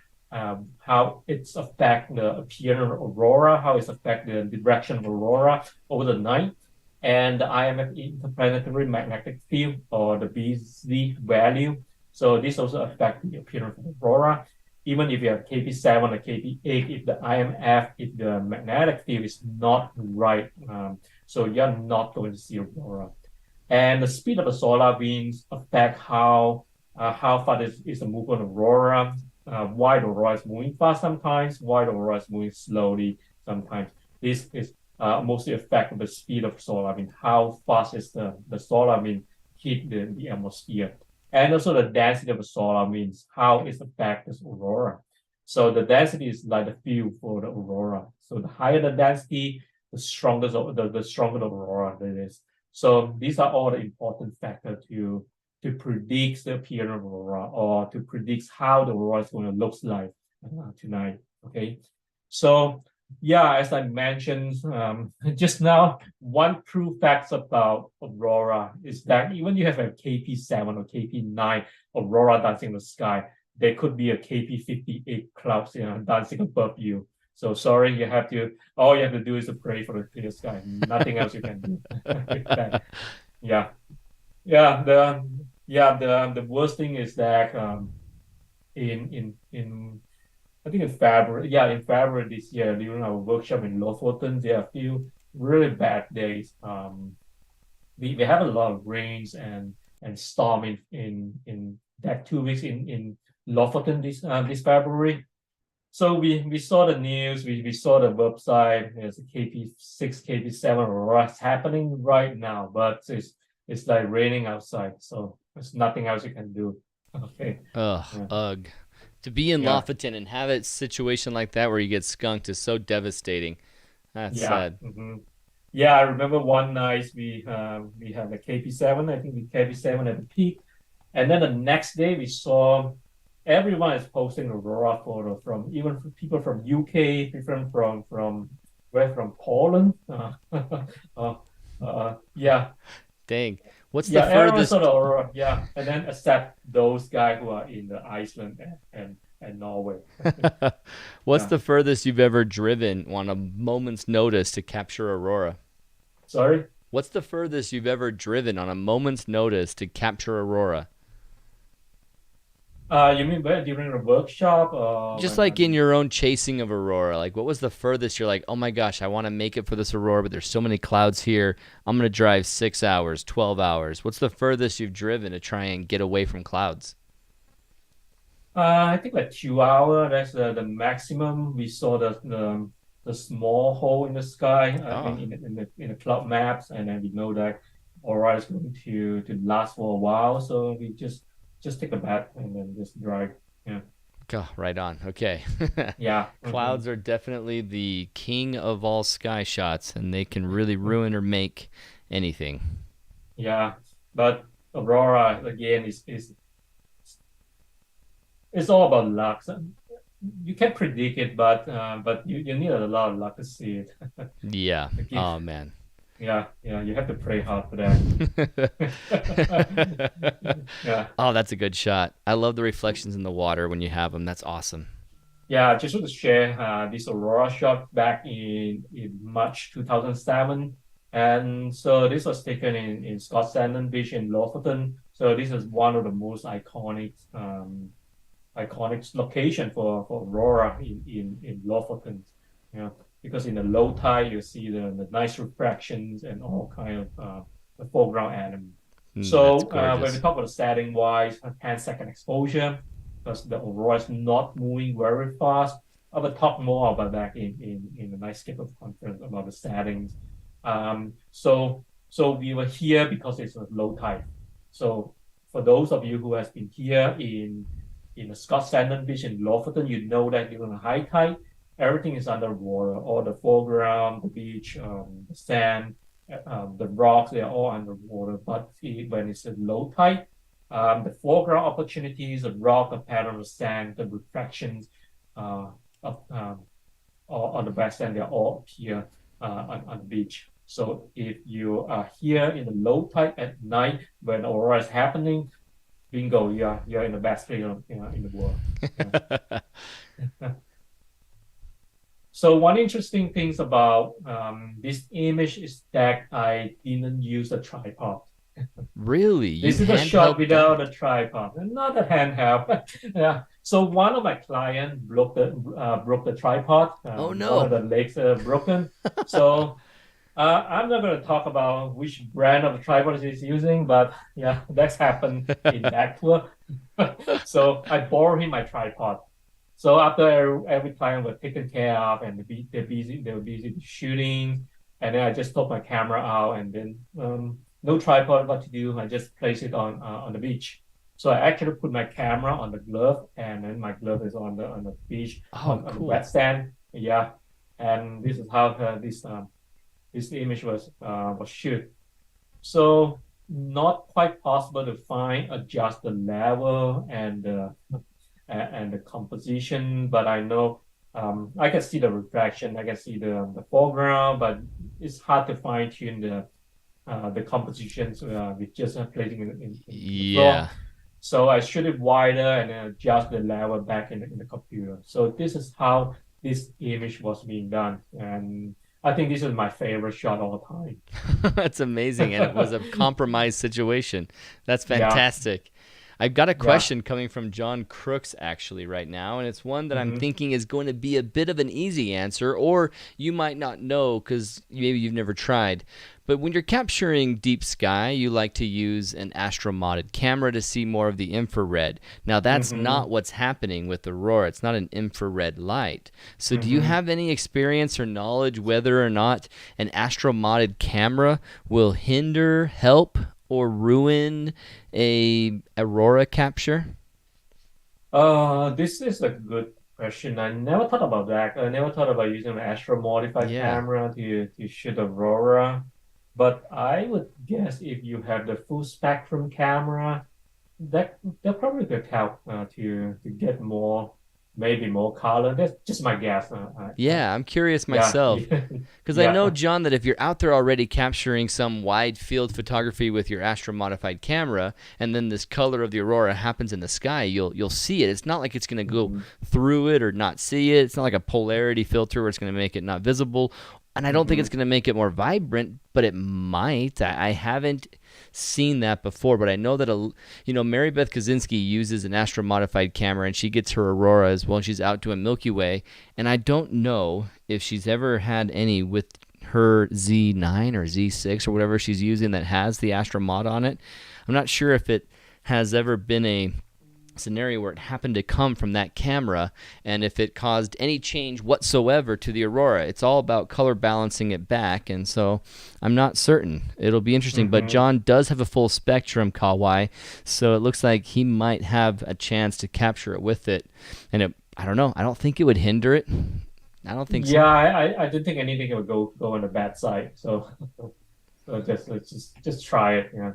how it's affect the appearance of aurora, how it's affect the direction of aurora over the night, and the IMF interplanetary magnetic field or the BZ value. So this also affect the appearance of aurora. Even if you have KP7 or KP8, if the IMF, if the magnetic field is not right, so you're not going to see aurora. And the speed of the solar winds affect how far is the movement of aurora. Why the aurora is moving fast sometimes, why the aurora is moving slowly sometimes. This is mostly affect the speed of solar wind, how fast is the solar wind hit the atmosphere. And also the density of the solar winds, how it affects the aurora. So the density is like the fuel for the aurora. So the higher the density, the stronger the aurora it is. So these are all the important factors to predict the appearance of aurora or to predict how the aurora is going to look like tonight. Okay, so yeah, as I mentioned just now, one true fact about aurora is that even you have a KP7 or KP9 aurora dancing in the sky, there could be a KP58 clouds dancing above you. So sorry, all you have to do is to pray for the clear sky. Nothing else you can do. Yeah, yeah. The worst thing is that in I think in February, yeah, in February this year during our workshop in Lofoten, there are a few really bad days. We have a lot of rains and storm in that 2 weeks in Lofoten this February. So we saw the news, we saw the website. There's a KP6, KP7 aurora happening right now, but it's like raining outside, so there's nothing else you can do. Okay. Ugh, Yeah. ugh. To be in Yeah. Lofoten and have a situation like that where you get skunked is so devastating. That's Yeah. sad. Yeah, I remember one night we had a KP7, I think the KP7 at the peak. And then the next day we saw everyone is posting aurora photo from even from people from UK, different from where from Poland. Yeah, Dang. What's the yeah, everyone saw the furthest? aurora. Yeah, and then except those guys who are in the Iceland and Norway. What's Yeah, the furthest you've ever driven on a moment's notice to capture aurora? sorry. What's the furthest you've ever driven on a moment's notice to capture aurora? You mean where during a workshop or Just when like in I'm your own chasing of aurora, like what was the furthest you're like, oh my gosh, I want to make it for this aurora, but there's so many clouds here. I'm gonna drive 6 hours, 12 hours. What's the furthest you've driven to try and get away from clouds? I think like 2 hours. That's the maximum. We saw the small hole in the sky. I Oh, mean, in the cloud maps, and then we know that aurora is going to last for a while. So we just take a bath and then just drive. Yeah, God, right on. Okay. yeah, Clouds are definitely the king of all sky shots, and they can really ruin or make anything. yeah. But aurora again is it's all about luck. So you can predict it, but you need a lot of luck to see it. Yeah. Again, Oh man. yeah, yeah. You have to pray hard for that. Yeah, Oh, that's a good shot. I love the reflections in the water when you have them. That's awesome. yeah. I just want to share this aurora shot back in March 2007, and so this was taken in Scott Sandon Beach in Lofoten. So this is one of the most iconic location for aurora in Lofoten. Yeah, because in the low tide you see the nice refractions and all kind of the foreground animals. That's So when we gorgeous. talk about the setting wise, a 10-second exposure, because the aurora is not moving very fast. I will talk more about that in the Nightscaper conference about the settings. So we were here because it's a low tide. So for those of you who has been here in the Scott Sandon Beach in Lofoten, you know that during a high tide, everything is underwater. All the foreground, the beach, the sand, the rocks, they're all underwater. But when it's a low tide, the foreground opportunities, the rock, the pattern of sand, the reflections uh, of on the west end, they all appear on the beach. So if you are here in the low tide at night when aurora is happening, bingo, you're in the best place in the world. Yeah. So one interesting things about this image is that I didn't use a tripod. Really? You This is a shot handheld without a that? tripod, and not a handheld. Yeah. So one of my clients broke the tripod. Oh One of no. the legs broken. So I'm not going to talk about which brand of tripod he's using, but yeah, that's happened in that tour. So I borrowed him my tripod. So after every client was taken care of and they were busy shooting, and then I just took my camera out and then no tripod, what to do? I just place it on the beach. So I actually put my camera on the glove, and then my glove is on the beach Oh, on the wet cool. sand. Yeah, and this is how this image was shoot. So not quite possible to find adjust the level and the composition, but I know I can see the reflection, I can see the foreground, but it's hard to fine tune the compositions with just placing in the floor. Yeah. So I shoot it wider and then adjust the level back in the computer. So this is how this image was being done, and I think this is my favorite shot all That's amazing. And it was the a time. compromised situation. That's Yeah, fantastic. I've got a yeah. question coming from John Crooks actually right now, and it's one that I'm Hmm. thinking is going to be a bit of an easy answer, or you might not know because maybe you've never tried. But when you're capturing deep sky, you like to use an astromodded camera to see more of the infrared. Now, that's Hmm. not what's happening with Aurora. It's not an infrared light. So, do you Hmm. have any experience or knowledge whether or not an astromodded camera will hinder, help, or ruin a aurora capture? This is a good question. I never thought about that. I never thought about using an astro modified Yeah. camera to shoot aurora. But I would guess if you have the full spectrum camera, that probably could help to get more, maybe more color. That's just my guess. Yeah, I'm curious Yeah, myself. Because I know, yeah. John, that if you're out there already capturing some wide field photography with your astro modified camera, and then this color of the aurora happens in the sky, you'll see it. It's not like it's going to go Mhm, through it or not see it. It's not like a polarity filter where it's going to make it not visible. And I don't think it's mhm, going to make it more vibrant, but it might. I haven't seen that before, but I know that Mary Beth Kaczynski uses an astro modified camera and she gets her auroras while she's out doing Milky Way, and I don't know if she's ever had any with her Z9 or Z6 or whatever she's using that has the Astra Mod on it. I'm not sure if it has ever been a scenario where it happened to come from that camera and if it caused any change whatsoever to the aurora. It's all about color balancing it back, and so I'm not certain. It'll be interesting, but mhm. John does have a full spectrum Kah-Wai, so it looks like he might have a chance to capture it with it, and I don't know, I don't think it would hinder it. I don't think Yeah, so. I didn't think anything would go on the bad side. So so just let's just try it. Yeah.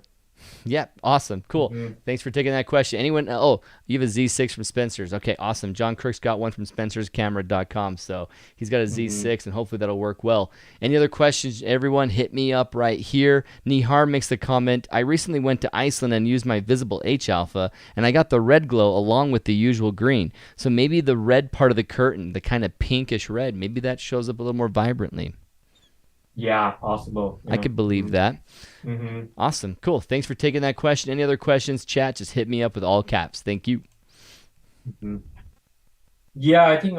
Yeah, awesome. Cool. Mhm, Thanks for taking that question. Anyone? Oh, you have a Z6 from Spencer's. Okay, awesome. John Crook's got one from spencerscamera.com. So he's got a mhm. Z6, and hopefully that'll work well. Any other questions, everyone? Hit me up right here. Nihar makes the comment I recently went to Iceland and used my visible H alpha, and I got the red glow along with the usual green. So maybe the red part of the curtain, the kind of pinkish red, maybe that shows up a little more vibrantly. Yeah, possible. I Yeah. could believe Hmm. that. Hmm. Awesome. Cool. Thanks for taking that question. Any other questions, chat? Just hit me up with all caps. Thank you. Hmm. Yeah, I think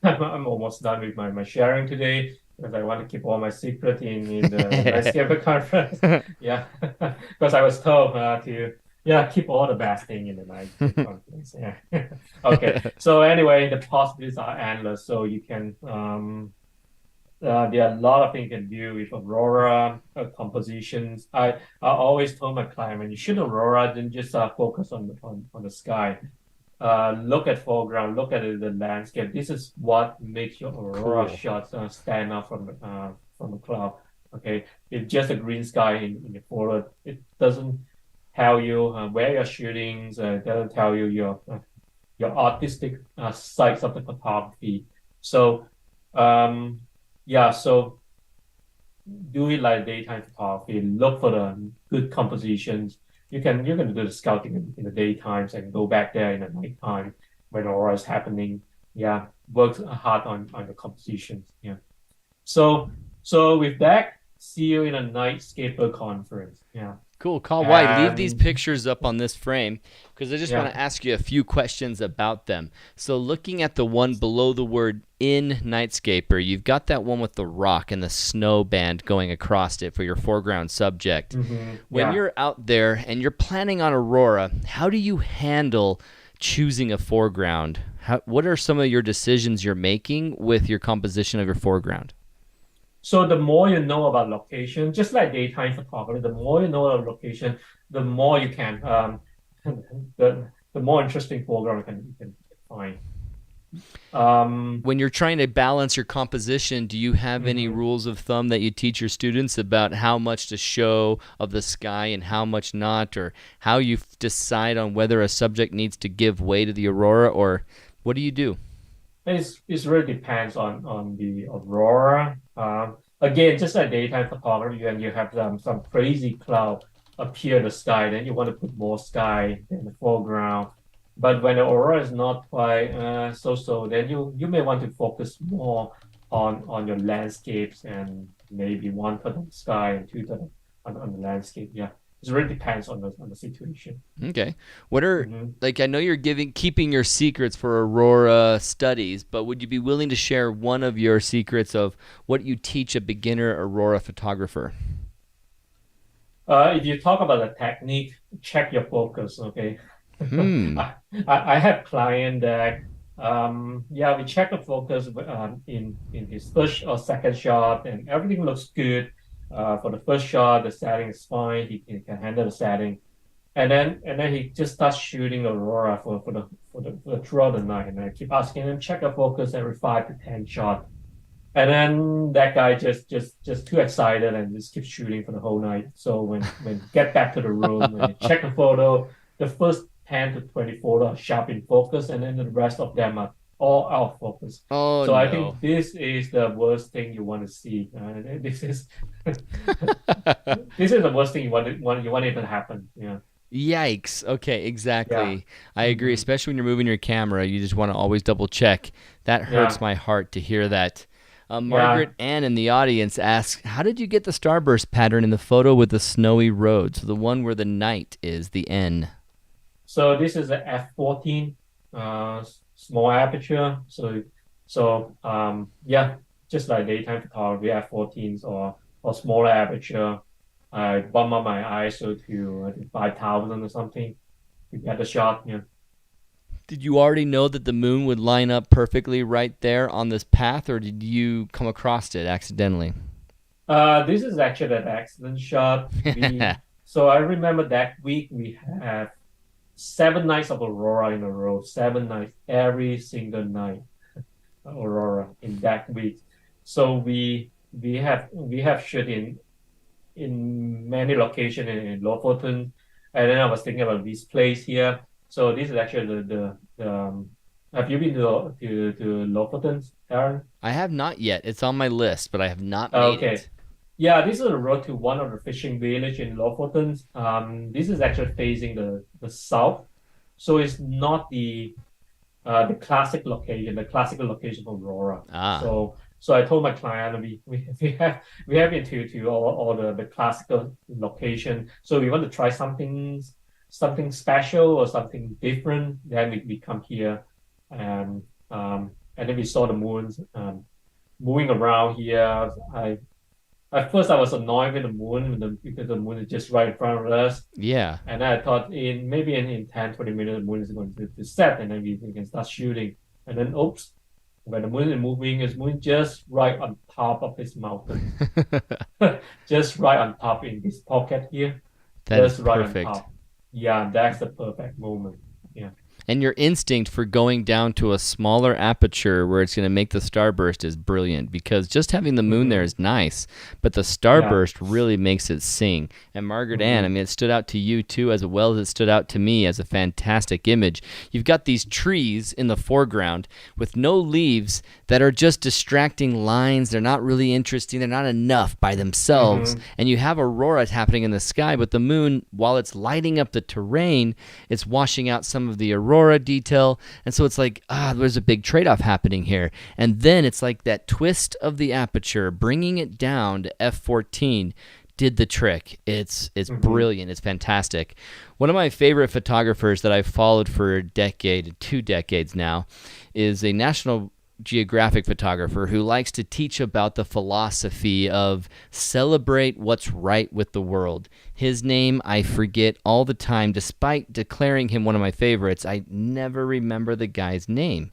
I'm almost done with my sharing today because I want to keep all my secret in the Nightscaper conference. Yeah, because I was told to yeah keep all the best thing in the Nightscape conference. Yeah. Okay. So anyway, the possibilities are endless. So you can there are a lot of things you can do with Aurora compositions. I always told my client when you shoot Aurora, then just focus on the sky. look at foreground, look at the landscape. This is what makes your aurora Cool. shots stand out from the cloud. Okay, if just a green sky in the photo, it doesn't tell you where you're shooting. It doesn't tell you your artistic sides of the photography. So, um, yeah, so do it like daytime photography. Look for the good compositions. You can do the scouting in the daytimes and go back there in the nighttime when aurora is happening. Yeah, work hard on the compositions. Yeah. So so with that, see you in a Nightscaper conference. Yeah. Cool. Kah-Wai, leave these And pictures up on this frame because I just want yeah. to ask you a few questions about them. So, looking at the one below the word in Nightscaper, you've got that one with the rock and the snow band going across it for your foreground subject. When Yeah. you're out there and you're planning on aurora, how do you handle choosing a foreground? What are some of your decisions you're making with your composition of your foreground? So the more you know about location, just like daytime photography, the more you know about location, the more you can the more interesting foreground you can find. Um, When you're trying to balance your composition, do you have any mhm. rules of thumb that you teach your students about how much to show of the sky and how much not, or how you decide on whether a subject needs to give way to the aurora, or what do you do? It's really depends on the aurora. Again, just like daytime photography, and you have some crazy cloud appear in the sky, then you want to put more sky in the foreground. But when the aurora is not quite so, then you may want to focus more on your landscapes and maybe one third on the sky and two third on the landscape. Yeah, it really depends on the situation. Okay. What are Mhm. like I know you're keeping your secrets for aurora studies, but would you be willing to share one of your secrets of what you teach a beginner aurora photographer? If you talk about the technique, check your focus, okay? Hmm. I have client that yeah, we check the focus in his first or second shot and everything looks good. For the first shot, the setting is fine. He can handle the setting. And then he just starts shooting aurora for the throughout the night. And I keep asking him check the focus every 5 to 10 shots. And then that guy just too excited and just keeps shooting for the whole night. So when get back to the room, when you check the photo, the first 10 to 20 photos are sharp in focus, and then the rest of them are all out of focus. Oh So I no. think this is the worst thing you want to see. This is this is the worst thing you want it to happen. Yeah. Yikes. Okay, Yeah. exactly. I agree. Hmm. Especially when you're moving your camera, you just want to always double check. That hurts Yeah. my heart to hear that. Yeah. Margaret Ann in the audience asks, "How did you get the starburst pattern in the photo with the snowy road? So the one where the night is the N." So this is a f14, small aperture. So yeah, just like daytime photography, f14s or smaller aperture. I bump up my ISO to I think 5,000 or something to get the shot. Yeah. Did you already know that the moon would line up perfectly right there on this path, or did you come across it accidentally? This is actually an accident shot. So I remember that week we have 7 nights of aurora in a row, 7 nights every single night. Aurora in that week. So we have shoot in many locations in Lofoten, and then I was thinking about this place here. So this is actually the have you been to Lofoten, Aaron? I have not yet. It's on my list, but I have not made Okay. it. Yeah, this is a road to one of the fishing village in Lofoten. This is actually facing the south, so it's not the classical location for Aurora. Ah, So I told my client we have been to all the classical location. So we want to try something special or something different. Then we come here and and then we saw the moons moving around here. I At first I was annoyed with the moon because the moon is just right in front of us. yeah. And I thought maybe in 10, 20 minutes, the moon is going to set and then we can start shooting. And then, oops, when the moon is moving, it's moving just right on top of this mountain, just right on top in this pocket here, That is just right on perfect. top. Yeah, that's the perfect moment. Yeah. And your instinct for going down to a smaller aperture where it's going to make the starburst is brilliant, because just having the moon there Mm-hmm. is nice, but the Yeah. starburst really makes it sing. And Margaret Ann, I Mm-hmm. mean, it stood out to you too, as well as it stood out to me as a fantastic image. You've got these trees in the foreground with no leaves that are just distracting lines. They're not really interesting. They're not enough by themselves. Mm-hmm. And you have auroras happening in the sky, but the moon, while it's lighting up the terrain, it's washing out some of the aurora detail. And so it's like, there's a big trade-off happening here. And then it's like that twist of the aperture, bringing it down to f14 did the trick. It's Mm-hmm. brilliant. It's fantastic. One of my favorite photographers that I've followed for a decade, 2 decades now, is a National Geographic photographer who likes to teach about the philosophy of celebrate what's right with the world. His name I forget all the time. Despite declaring him one of my favorites, I never remember the guy's name.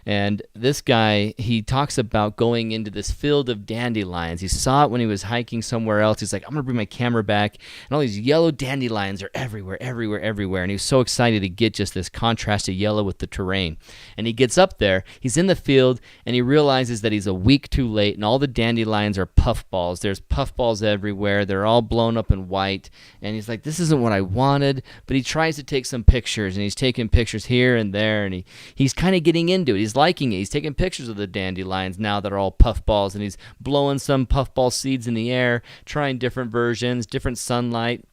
And this guy, he talks about going into this field of dandelions. He saw it when he was hiking somewhere else. He's like, I'm going to bring my camera back. And all these yellow dandelions are everywhere, everywhere, everywhere. And he was so excited to get just this contrasted yellow with the terrain. And he gets up there, he's in the field, and he realizes that he's a week too late, and all the dandelions are puffballs. There's puffballs everywhere. They're all blown up in white. And he's like, this isn't what I wanted. But he tries to take some pictures, and he's taking pictures here and there, and he's kind of getting into it. He's liking it. He's taking pictures of the dandelions now that are all puffballs, and he's blowing some puffball seeds in the air, trying different versions, different sunlight.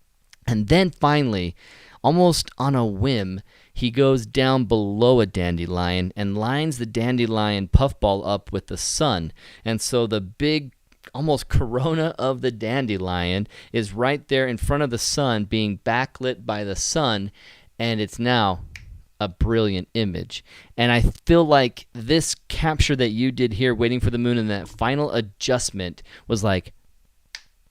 And then finally, almost on a whim, he goes down below a dandelion and lines the dandelion puffball up with the sun. And so the big almost corona of the dandelion is right there in front of the sun, being backlit by the sun, and it's now a brilliant image. And I feel like this capture that you did here, waiting for the moon, and that final adjustment was like,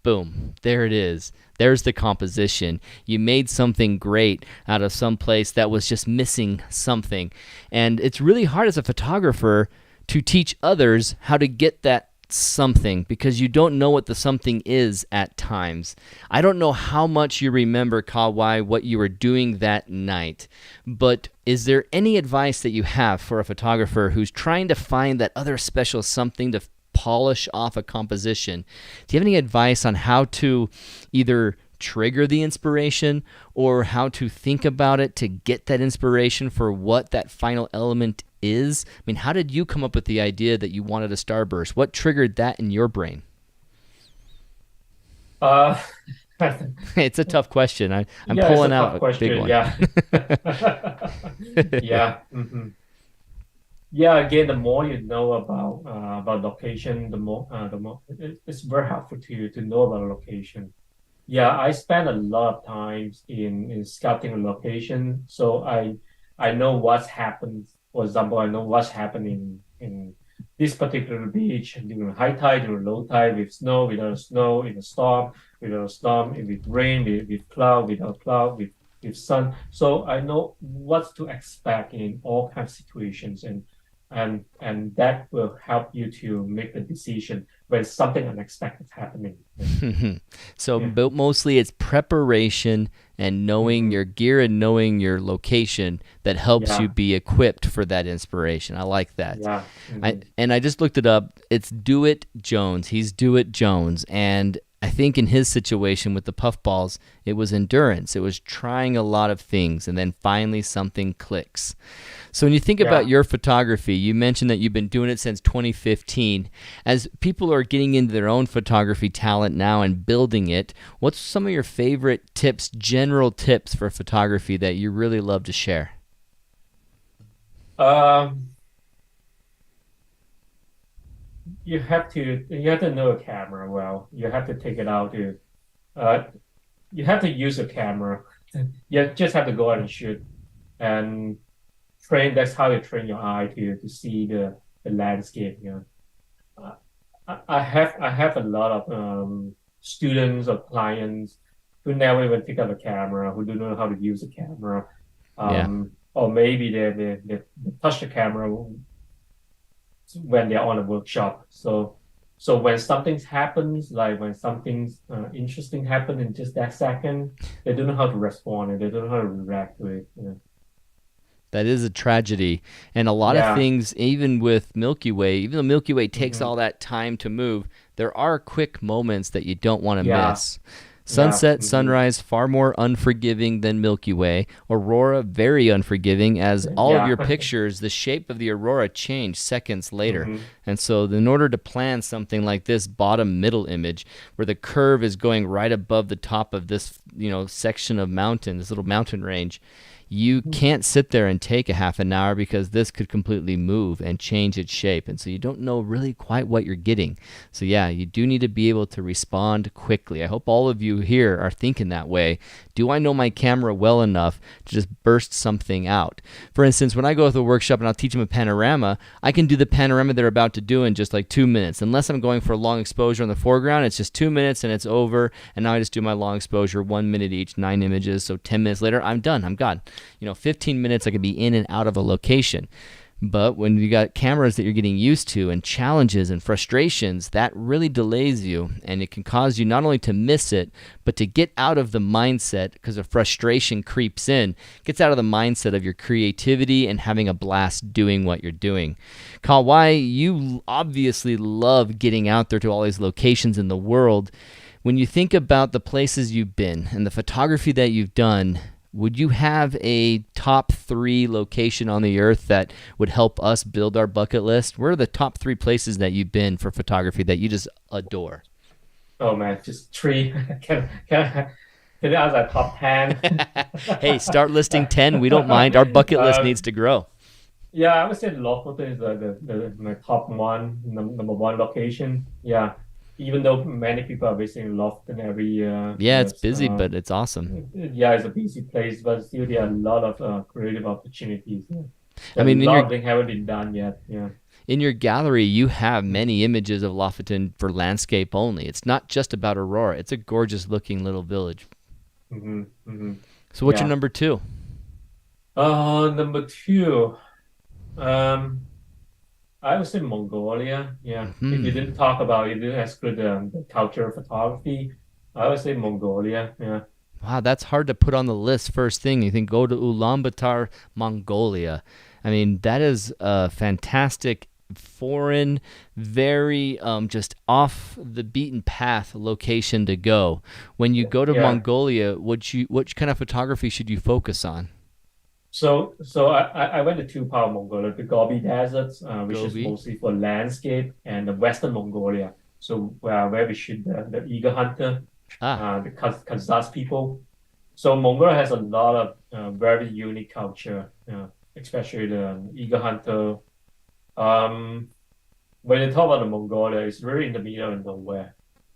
boom, there it is. There's the composition. You made something great out of some place that was just missing something. And it's really hard as a photographer to teach others how to get that something, because you don't know what the something is at times. I don't know how much you remember, Kah-Wai, what you were doing that night, but is there any advice that you have for a photographer who's trying to find that other special something to polish off a composition? Do you have any advice on how to either trigger the inspiration or how to think about it to get that inspiration for what that final element is? I mean, how did you come up with the idea that you wanted a starburst? What triggered that in your brain? Uh, It's a tough question. I'm yeah, it's pulling a out tough a big question. one. Yeah. Yeah. Hmm. Yeah. Again, the more you know about location, the more it's very helpful to know about a location. Yeah, I spend a lot of times in scouting a location, so I know what's happened. For example, I know what's happening in this particular beach during high tide, during low tide, with snow, without snow, in a storm, without a storm, with rain, with cloud, without cloud, with sun. So I know what to expect in all kinds of situations, and that will help you to make the decision when something unexpected is happening. Yeah. So Yeah. mostly it's preparation and knowing Hmm. your gear and knowing your location that helps you Yeah. be equipped for that inspiration. I like that. Yeah. Hmm. I just looked it up. It's Do It Jones. He's Do It Jones, and I think in his situation with the puffballs, it was endurance. It was trying a lot of things, and then finally something clicks. So when you think about Yeah. your photography, you mentioned that you've been doing it since 2015. As people are getting into their own photography talent now and building it, what's some of your favorite tips, general tips for photography that you really love to share? Um, you have to know a camera well. You have to take it out to uh you have to use a camera. You just have to go out and shoot and train. That's how you train your eye to see the landscape. Uh, I have a lot of students or clients who never even pick up a camera, who don't know how to use a camera, Yeah. or maybe they touch the camera when they're on a workshop. So when something happens, like when something interesting happens in just that second, they don't know how to respond and they don't know how to react to it. That is a tragedy. And a lot of Yeah. things, even with Milky Way, even though Milky Way takes Hmm. all that time to move, there are quick moments that you don't want to Yeah. miss. Yeah. Sunset, Hmm. sunrise, far more unforgiving than Milky Way. Aurora, very unforgiving, as all of Yeah. your pictures, the shape of the aurora change seconds later. Hmm. And so, in order to plan something like this bottom middle image, where the curve is going right above the top of this, section of mountain, this little mountain range, you can't sit there and take a half an hour because this could completely move and change its shape. And so you don't know really quite what you're getting. So, yeah, you do need to be able to respond quickly. I hope all of you here are thinking that way. Do I know my camera well enough to just burst something out? For instance, when I go to a workshop and I'll teach them a panorama, I can do the panorama they're about to do in just like 2 minutes. Unless I'm going for a long exposure in the foreground, it's just 2 minutes and it's over. And now I just do my long exposure, 1 minute each, 9 images. So 10 minutes later, I'm done. I'm gone. 15 minutes I could be in and out of a location. But when you got cameras that you're getting used to and challenges and frustrations, that really delays you, and it can cause you not only to miss it, but to get out of the mindset, because the frustration creeps in, gets out of the mindset of your creativity and having a blast doing what you're doing. Kah-Wai, you obviously love getting out there to all these locations in the world. When you think about the places you've been and the photography that you've done, would you have a top 3 location on the earth that would help us build our bucket list? Where are the top 3 places that you've been for photography that you just adore? Oh man, just three. Can you ask that top 10? Hey, start listing 10. We don't mind. Our bucket list needs Um, to grow. yeah, I would say Lofoten is my top one, number one location. Yeah, even though many people are visiting Lofoten every year, Yeah, it's busy, but it's awesome. yeah, it's a busy place, but still there are a lot of creative opportunities. Yeah. I So a mean, lot of things haven't been done yet. Yeah. in your gallery, you have many images of Lofoten for landscape only. It's not just about Aurora. It's a gorgeous looking little village. Hmm. Hmm. So what's your Yeah. number 2? Number two. Um, I would say Mongolia. Yeah. If you didn't talk about, you didn't exclude the culture of photography, I would say Mongolia. Yeah. Wow, that's hard to put on the list first thing. You think go to Ulaanbaatar, Mongolia. I mean, that is a fantastic foreign, very just off the beaten path location to go. When you go to Yeah. Mongolia, what kind of photography should you focus on? So I went to two part of Mongolia, the Gobi Deserts, which is Gobi. mostly for landscape, and the Western Mongolia. So where we shoot the eagle hunter, Ah, the Kazakh people. So Mongolia has a lot of very unique culture, especially the eagle hunter. Um, when you talk about the Mongolia, it's really in the middle of nowhere.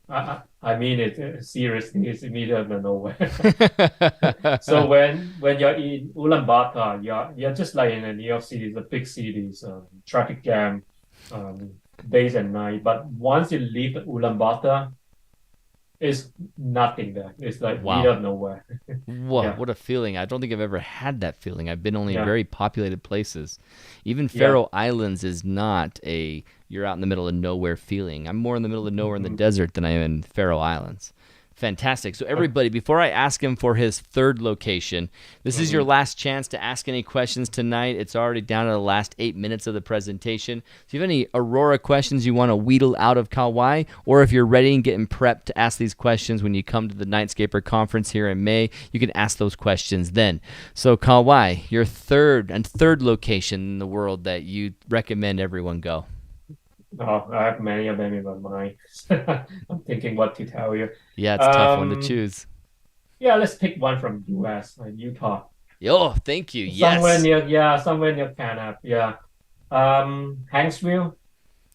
I mean it seriously, it's in the middle of the nowhere. So when you're in Ulaanbaatar, you're just like in a New York City, the big cities, traffic jam, um, days and night. But once you leave Ulaanbaatar, it's nothing there. It's like middle wow. of nowhere. Whoa, Yeah, what a feeling. I don't think I've ever had that feeling. I've been only in yeah, very populated places. Even yeah. Faroe Islands is not a you're out in the middle of nowhere feeling. I'm more in the middle of nowhere in the Mhm. desert than I am in Faroe Islands. Fantastic. So, Uh, everybody, before I ask him for his third location, this is your mhm. last chance to ask any questions tonight. It's already down to the last 8 minutes of the presentation. So, if you have any Aurora questions you want to wheedle out of Kah-Wai, or if you're ready and getting prepped to ask these questions when you come to the Nightscaper conference here in May, you can ask those questions then. So, Kah-Wai, your third location in the world that you recommend everyone go. Oh, I have many of them in my mind. I'm thinking what to tell you. Yeah, it's a tough one to Um, choose. yeah, let's pick one from US, like Utah. Oh, thank you. Somewhere Yes. near, yeah, somewhere near Canada. Yeah. Hanksville.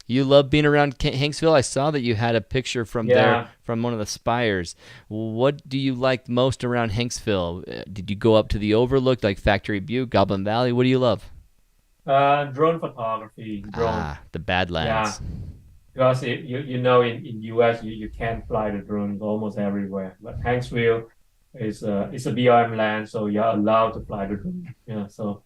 You love being around Hanksville. I saw that you had a picture from there Yeah. from one of the spires. What do you like most around Hanksville? Did you go up to the overlook like Factory Butte, Goblin Valley? What do you love? Drone photography, drone. Ah, the Yeah. Badlands. Because you know in US you can't fly the drone almost everywhere. But Hanksville is a BRM land, so you're allowed to fly the drone. Yeah. So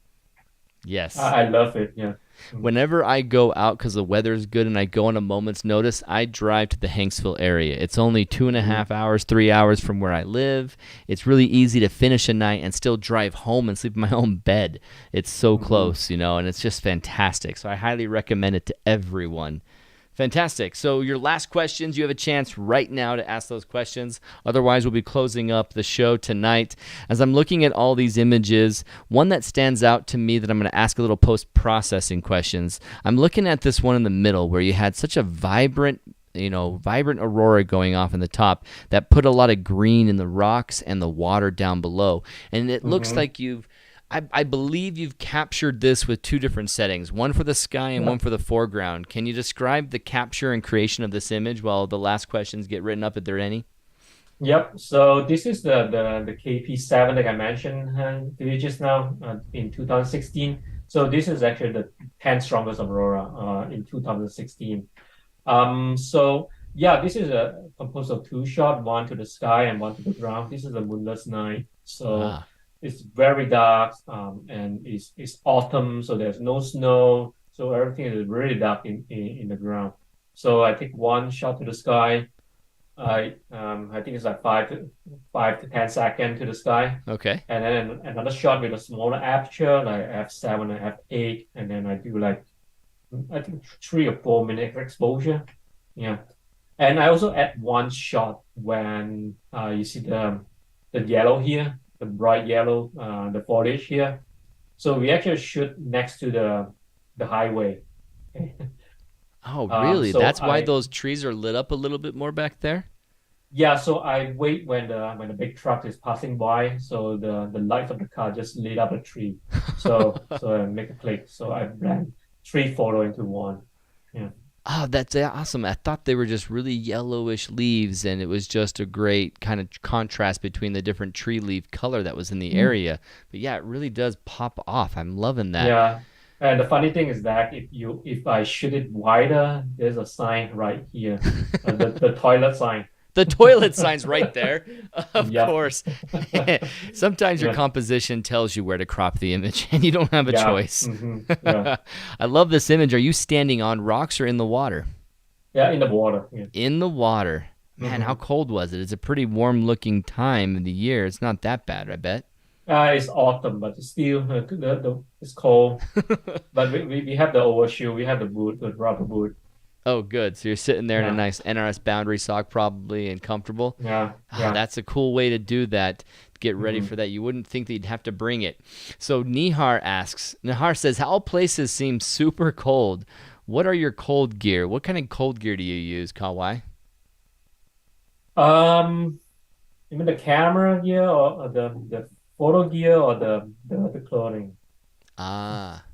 Yes. I love it. Yeah. Mm. Whenever I go out because the weather is good and I go on a moment's notice, I drive to the Hanksville area. It's only 2.5 hours, 3 hours from where I live. It's really easy to finish a night and still drive home and sleep in my own bed. It's so Mm-hmm. close, and it's just fantastic. So I highly recommend it to everyone. Fantastic. So your last questions, you have a chance right now to ask those questions. Otherwise, we'll be closing up the show tonight. As I'm looking at all these images, one that stands out to me that I'm going to ask a little post-processing questions. I'm looking at this one in the middle where you had such a vibrant aurora going off in the top that put a lot of green in the rocks and the water down below. And it looks Mm-hmm. like I believe you've captured this with two different settings, one for the sky and Yeah. one for the foreground. Can you describe the capture and creation of this image while the last questions get written up if there are any? Yep. So this is the KP7 that I mentioned to you just now in 2016. So this is actually the 10th strongest aurora in 2016. So yeah, this is a composed of two shots, one to the sky and one to the ground. This is a moonless night. So Ah, it's very dark, and it's autumn, so there's no snow. So everything is really dark in the ground. So I take one shot to the sky. I think it's like 5 to 10 seconds to the sky. okay. And then another shot with a smaller aperture, like f7 and f8, and then I do like I think 3 or 4 minute exposure. Yeah. And I also add one shot when you see the yellow here, the bright yellow, the foliage here. So we actually shoot next to the highway. Oh, really? So That's why I those trees are lit up a little bit more back there? Yeah, so I wait when the big truck is passing by, so the light of the car just lit up a tree. So I make a click. So I blend three photo into one. Yeah. Oh, that's awesome. I thought they were just really yellowish leaves, and it was just a great kind of contrast between the different tree leaf color that was in the Mm. area. But yeah, it really does pop off. I'm loving that. Yeah. And the funny thing is that if I shoot it wider, there's a sign right here, the toilet sign. The toilet sign's right there, of Yep. course. Sometimes your Yeah. composition tells you where to crop the image, and you don't have a Yeah. choice. Yeah. I love this image. Are you standing on rocks or in the water? Yeah, in the water. Yeah. In the water. Man, how Hmm. cold was it? It's a pretty warm looking time of the year. It's not that bad, I bet. It's autumn, but it's still it's cold. But we have the overshoe, we have the boot, the rubber boot. Oh, good. So you're sitting there in a Yeah. nice NRS boundary sock, probably, and comfortable. Yeah. Ah, Yeah. that's a cool way to do that. To get ready Hmm. for that. You wouldn't think that you'd have to bring it. So Nihar says, all places seem super cold. What are your cold gear? What kind of cold gear do you use, Kah-Wai? Um, you mean the camera gear or the photo gear or the clothing? Ah,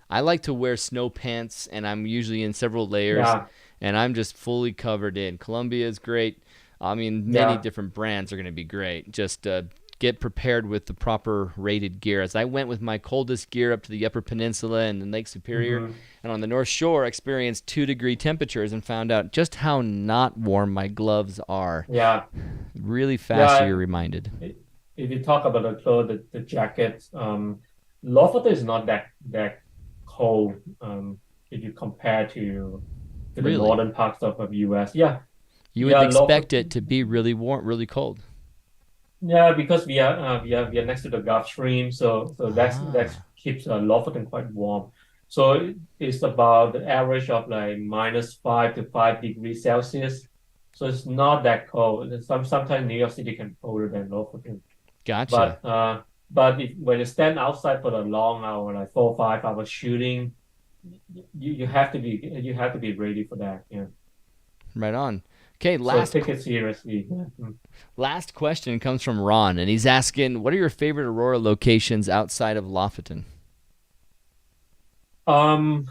I like to wear snow pants, and I'm usually in several layers, Yeah. and I'm just fully covered in. Columbia is great. I mean, many Yeah. different brands are going to be great. Just get prepared with the proper rated gear. As I went with my coldest gear up to the Upper Peninsula and then Lake Superior, Hmm. and on the North Shore, experienced 2-degree temperatures and found out just how not warm my gloves are. Yeah. Really fast, Yeah. you're reminded. If you talk about the clothes, the jackets, Lofoten is not that cold, if you compare to the Really, northern parts of US. Yeah. you would Yeah, expect Lofoten. it to be really warm, really cold. Yeah, because we are next to the Gulf Stream, so that Ah, keeps Lofoten quite warm. So it's about the average of like -5 to 5 degrees Celsius. So it's not that cold. Sometimes New York City can be colder than Lofoten. gotcha. But when you stand outside for a long hour, like 4 or 5 hours shooting, you have to be ready for that. Yeah. Right on. Okay, So take it seriously. Yeah. last question comes from Ron, and he's asking, what are your favorite Aurora locations outside of Lofoten? Um.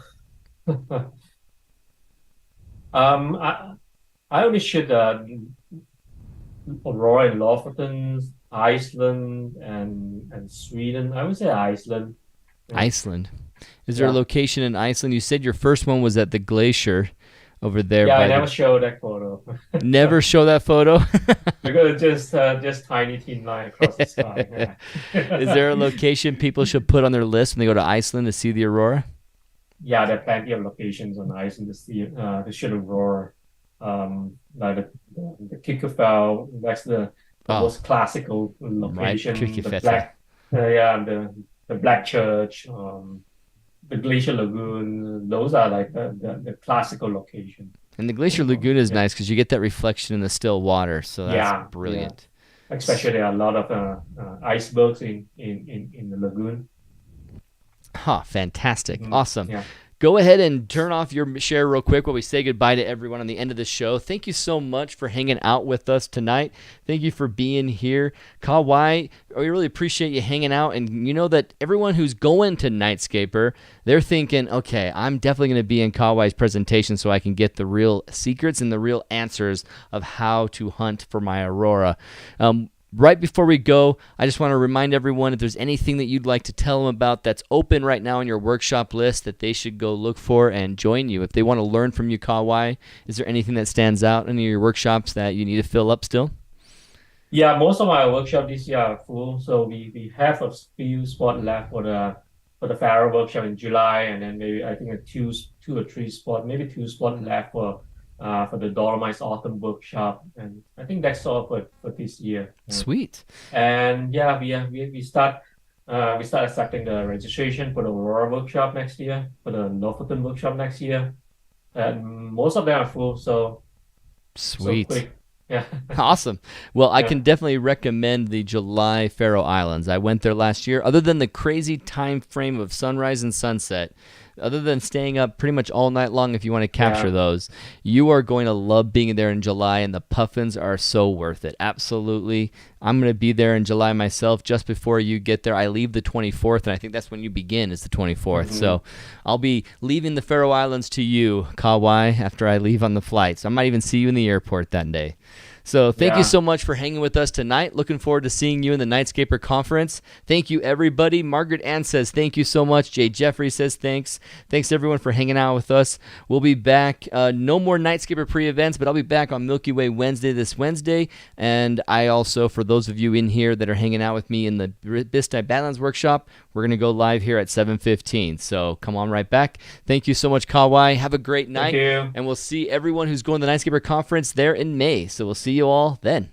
I only shoot Aurora in Lofoten, Iceland, and Sweden. I would say Iceland. Yeah. Iceland. Is there a Yeah. location in Iceland? You said your first one was at the glacier over there Yeah, I by never the. show that photo Never show that photo. because it's just tiny thin line across the sky. Is Yeah. there a location people should put on their list when they go to Iceland to see the aurora? yeah, there are plenty of locations on ice in the sea to shoot aurora. Like the Kikofel, that's the Oh, most classical right, location. The Kukifeta. black, yeah, the Black Church, the Glacier Lagoon. Those are like the classical location. And the Glacier Lagoon is Yeah, nice because you get that reflection in the still water, so that's yeah. brilliant. Especially there are a lot of icebergs in the lagoon. Huh, fantastic. Awesome. Yeah. Go ahead and turn off your share real quick while we say goodbye to everyone on the end of the show. Thank you so much for hanging out with us tonight. Thank you for being here. Kah-Wai, we really appreciate you hanging out. And you know that everyone who's going to Nightscaper, they're thinking, okay, I'm definitely going to be in Kah-Wai's presentation so I can get the real secrets and the real answers of how to hunt for my aurora. Right before we go, I just want to remind everyone if there's anything that you'd like to tell them about that's open right now on your workshop list that they should go look for and join you. If they want to learn from you, Kah-Wai, is there anything that stands out in your workshops that you need to fill up still? Yeah, most of my workshop this year are full, so we have a few spots left for the Pharaoh workshop in July, and then maybe I think two or three spot, maybe two spots left for the Dolomites Autumn workshop, and I think that's all for this year. Sweet. And yeah, we start accepting the registration for the Aurora workshop next year, for the Norfolk workshop next year, and most of them are full, so Sweet. quick. Yeah, Awesome. Well, I yeah, can definitely recommend the July Faroe Islands. I went there last year. Other than the crazy time frame of sunrise and sunset, other than staying up pretty much all night long if you want to capture yeah. those, you are going to love being there in July, and the puffins are so worth it. Absolutely. I'm going to be there in July myself just before you get there. I leave the 24th, and I think that's when you begin is the 24th. Hmm. So I'll be leaving the Faroe Islands to you, Kah-Wai, after I leave on the flight. So I might even see you in the airport that day. So thank you Yeah. so much for hanging with us tonight. Looking forward to seeing you in the Nightscaper conference. Thank you, everybody. Margaret Ann says thank you so much. Jay Jeffrey says thanks. Thanks, everyone, for hanging out with us. We'll be back. No more Nightscaper pre-events, but I'll be back on Milky Way Wednesday this Wednesday. And I also, for those of you in here that are hanging out with me in the Bistai Badlands workshop, we're going to go live here at 7:15. So come on right back. Thank you so much, Kah-Wai. Have a great Thank night. you. And we'll see everyone who's going to the Nightscaper conference there in May. So we'll see you all then.